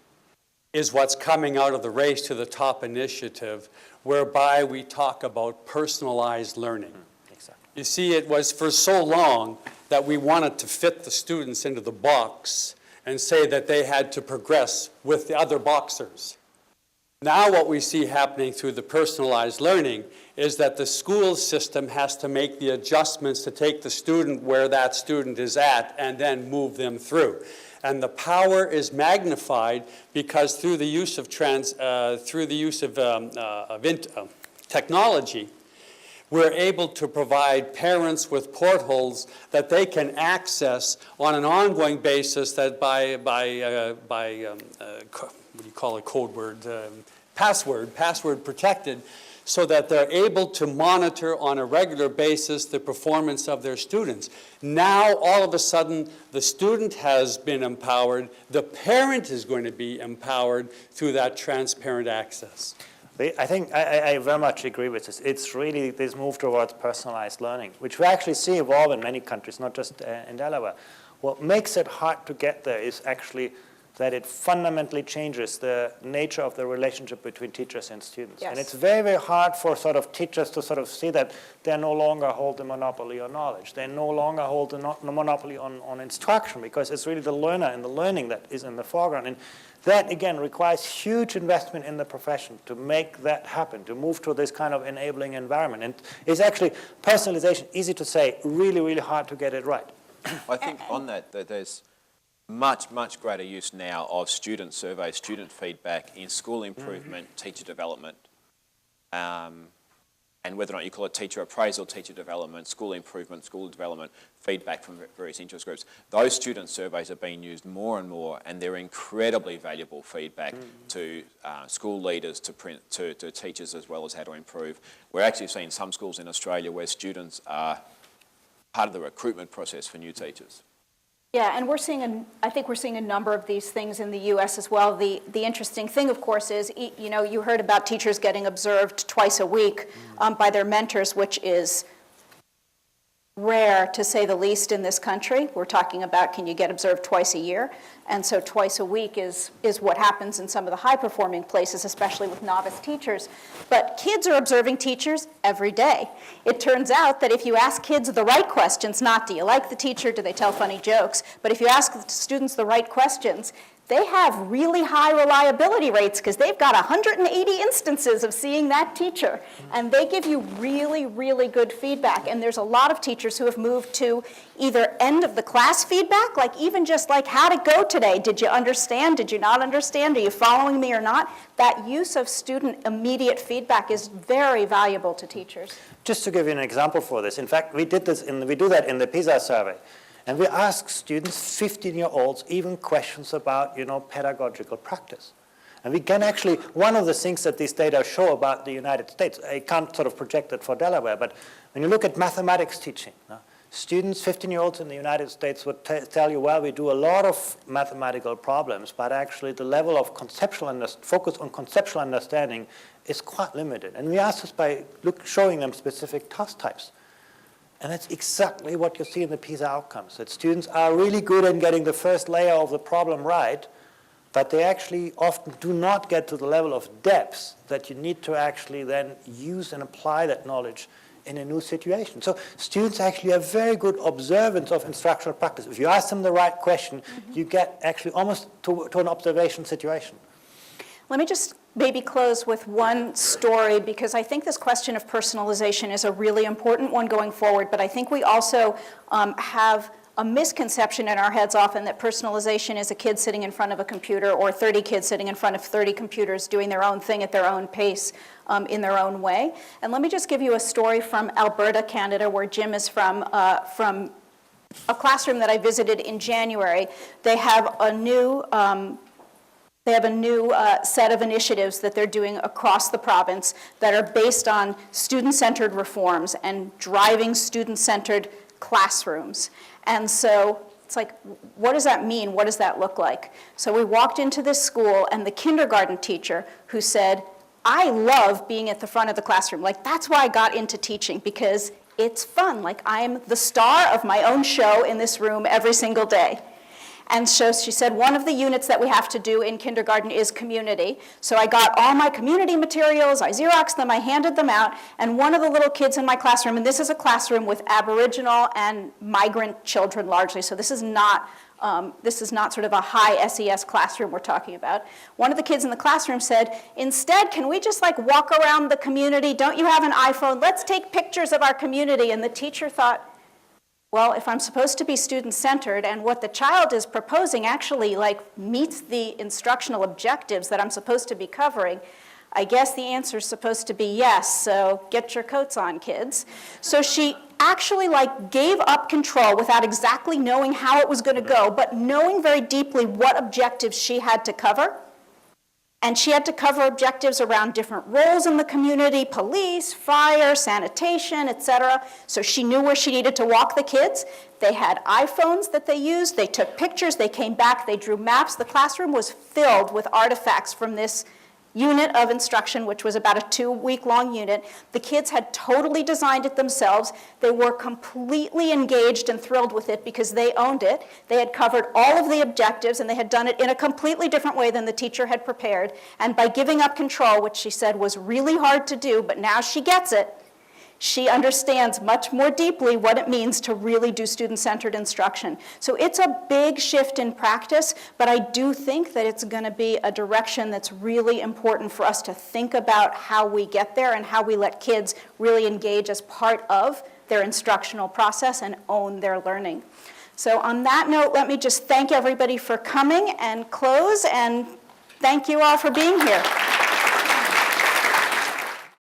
is what's coming out of the Race to the Top initiative, whereby we talk about personalized learning. Exactly. You see, it was for so long that we wanted to fit the students into the box and say that they had to progress with the other boxers. Now what we see happening through the personalized learning is that the school system has to make the adjustments to take the student where that student is at and then move them through. And the power is magnified because through the use of technology, we're able to provide parents with portholes that they can access on an ongoing basis that by what do you call a code word? Password protected, so that they're able to monitor on a regular basis the performance of their students. Now, all of a sudden, the student has been empowered. The parent is going to be empowered through that transparent access. I think I very much agree with this. It's really this move towards personalized learning, which we actually see evolve in many countries, not just in Delaware. What makes it hard to get there is actually that it fundamentally changes the nature of the relationship between teachers and students. Yes. And it's very, very hard for teachers to see that they no longer hold the monopoly on knowledge. They no longer hold the monopoly on instruction, because it's really the learner and the learning that is in the foreground. And that, again, requires huge investment in the profession to make that happen, to move to this kind of enabling environment. And it's actually, personalization, easy to say, really, really hard to get it right. I think on that there's much greater use now of student surveys, student feedback in school improvement, teacher development, and whether or not you call it teacher appraisal, teacher development, school improvement, school development, feedback from various interest groups. Those student surveys are being used more and more, and they're incredibly valuable feedback to school leaders, to teachers, as well as how to improve. We're actually seeing some schools in Australia where students are part of the recruitment process for new teachers. Yeah, and I think we're seeing a number of these things in the U.S. as well. The interesting thing, of course, is, you heard about teachers getting observed twice a week by their mentors, which is rare, to say the least, in this country. We're talking about, can you get observed twice a year? And so twice a week is what happens in some of the high-performing places, especially with novice teachers. But kids are observing teachers every day. It turns out that if you ask kids the right questions, not do you like the teacher, do they tell funny jokes, but if you ask the students the right questions, they have really high reliability rates because they've got 180 instances of seeing that teacher. And they give you really, really good feedback. And there's a lot of teachers who have moved to either end of the class feedback, like even just like, how'd it go today? Did you understand? Did you not understand? Are you following me or not? That use of student immediate feedback is very valuable to teachers. Just to give you an example for this, in fact, we do that in the PISA survey. And we ask students, 15-year-olds, even questions about, pedagogical practice. And we can actually, one of the things that these data show about the United States, I can't project it for Delaware, but when you look at mathematics teaching, Students, 15-year-olds in the United States would tell you, well, we do a lot of mathematical problems, but actually the level of focus on conceptual understanding is quite limited. And we asked this by showing them specific task types. And that's exactly what you see in the PISA outcomes, that students are really good in getting the first layer of the problem right, but they actually often do not get to the level of depth that you need to actually then use and apply that knowledge in a new situation. So students actually have very good observance of instructional practice. If you ask them the right question, you get actually almost to an observation situation. Let me just maybe close with one story, because I think this question of personalization is a really important one going forward, but I think we also have a misconception in our heads often that personalization is a kid sitting in front of a computer or 30 kids sitting in front of 30 computers doing their own thing at their own pace in their own way. And let me just give you a story from Alberta, Canada, where Jim is from a classroom that I visited in January. They have a new set of initiatives that they're doing across the province that are based on student-centered reforms and driving student-centered classrooms. And so it's like, what does that mean? What does that look like? So we walked into this school, and the kindergarten teacher who said, I love being at the front of the classroom. Like, that's why I got into teaching, because it's fun. Like, I'm the star of my own show in this room every single day. And so she said, one of the units that we have to do in kindergarten is community. So I got all my community materials, I Xeroxed them, I handed them out, and one of the little kids in my classroom, and this is a classroom with Aboriginal and migrant children largely, so this is not sort of a high SES classroom we're talking about. One of the kids in the classroom said, instead, can we just like walk around the community? Don't you have an iPhone? Let's take pictures of our community. And the teacher thought, well, if I'm supposed to be student-centered and what the child is proposing actually like meets the instructional objectives that I'm supposed to be covering, I guess the answer is supposed to be yes, so get your coats on, kids. So she actually like gave up control without exactly knowing how it was going to go, but knowing very deeply what objectives she had to cover. And she had to cover objectives around different roles in the community, police, fire, sanitation, etc. So she knew where she needed to walk the kids. They had iPhones that they used. They took pictures. They came back. They drew maps. The classroom was filled with artifacts from this unit of instruction, which was about a 2-week-long unit. The kids had totally designed it themselves. They were completely engaged and thrilled with it because they owned it. They had covered all of the objectives, and they had done it in a completely different way than the teacher had prepared. And by giving up control, which she said was really hard to do, but now she gets it, she understands much more deeply what it means to really do student-centered instruction. So it's a big shift in practice, but I do think that it's going to be a direction that's really important for us to think about how we get there and how we let kids really engage as part of their instructional process and own their learning. So on that note, let me just thank everybody for coming and close, and thank you all for being here.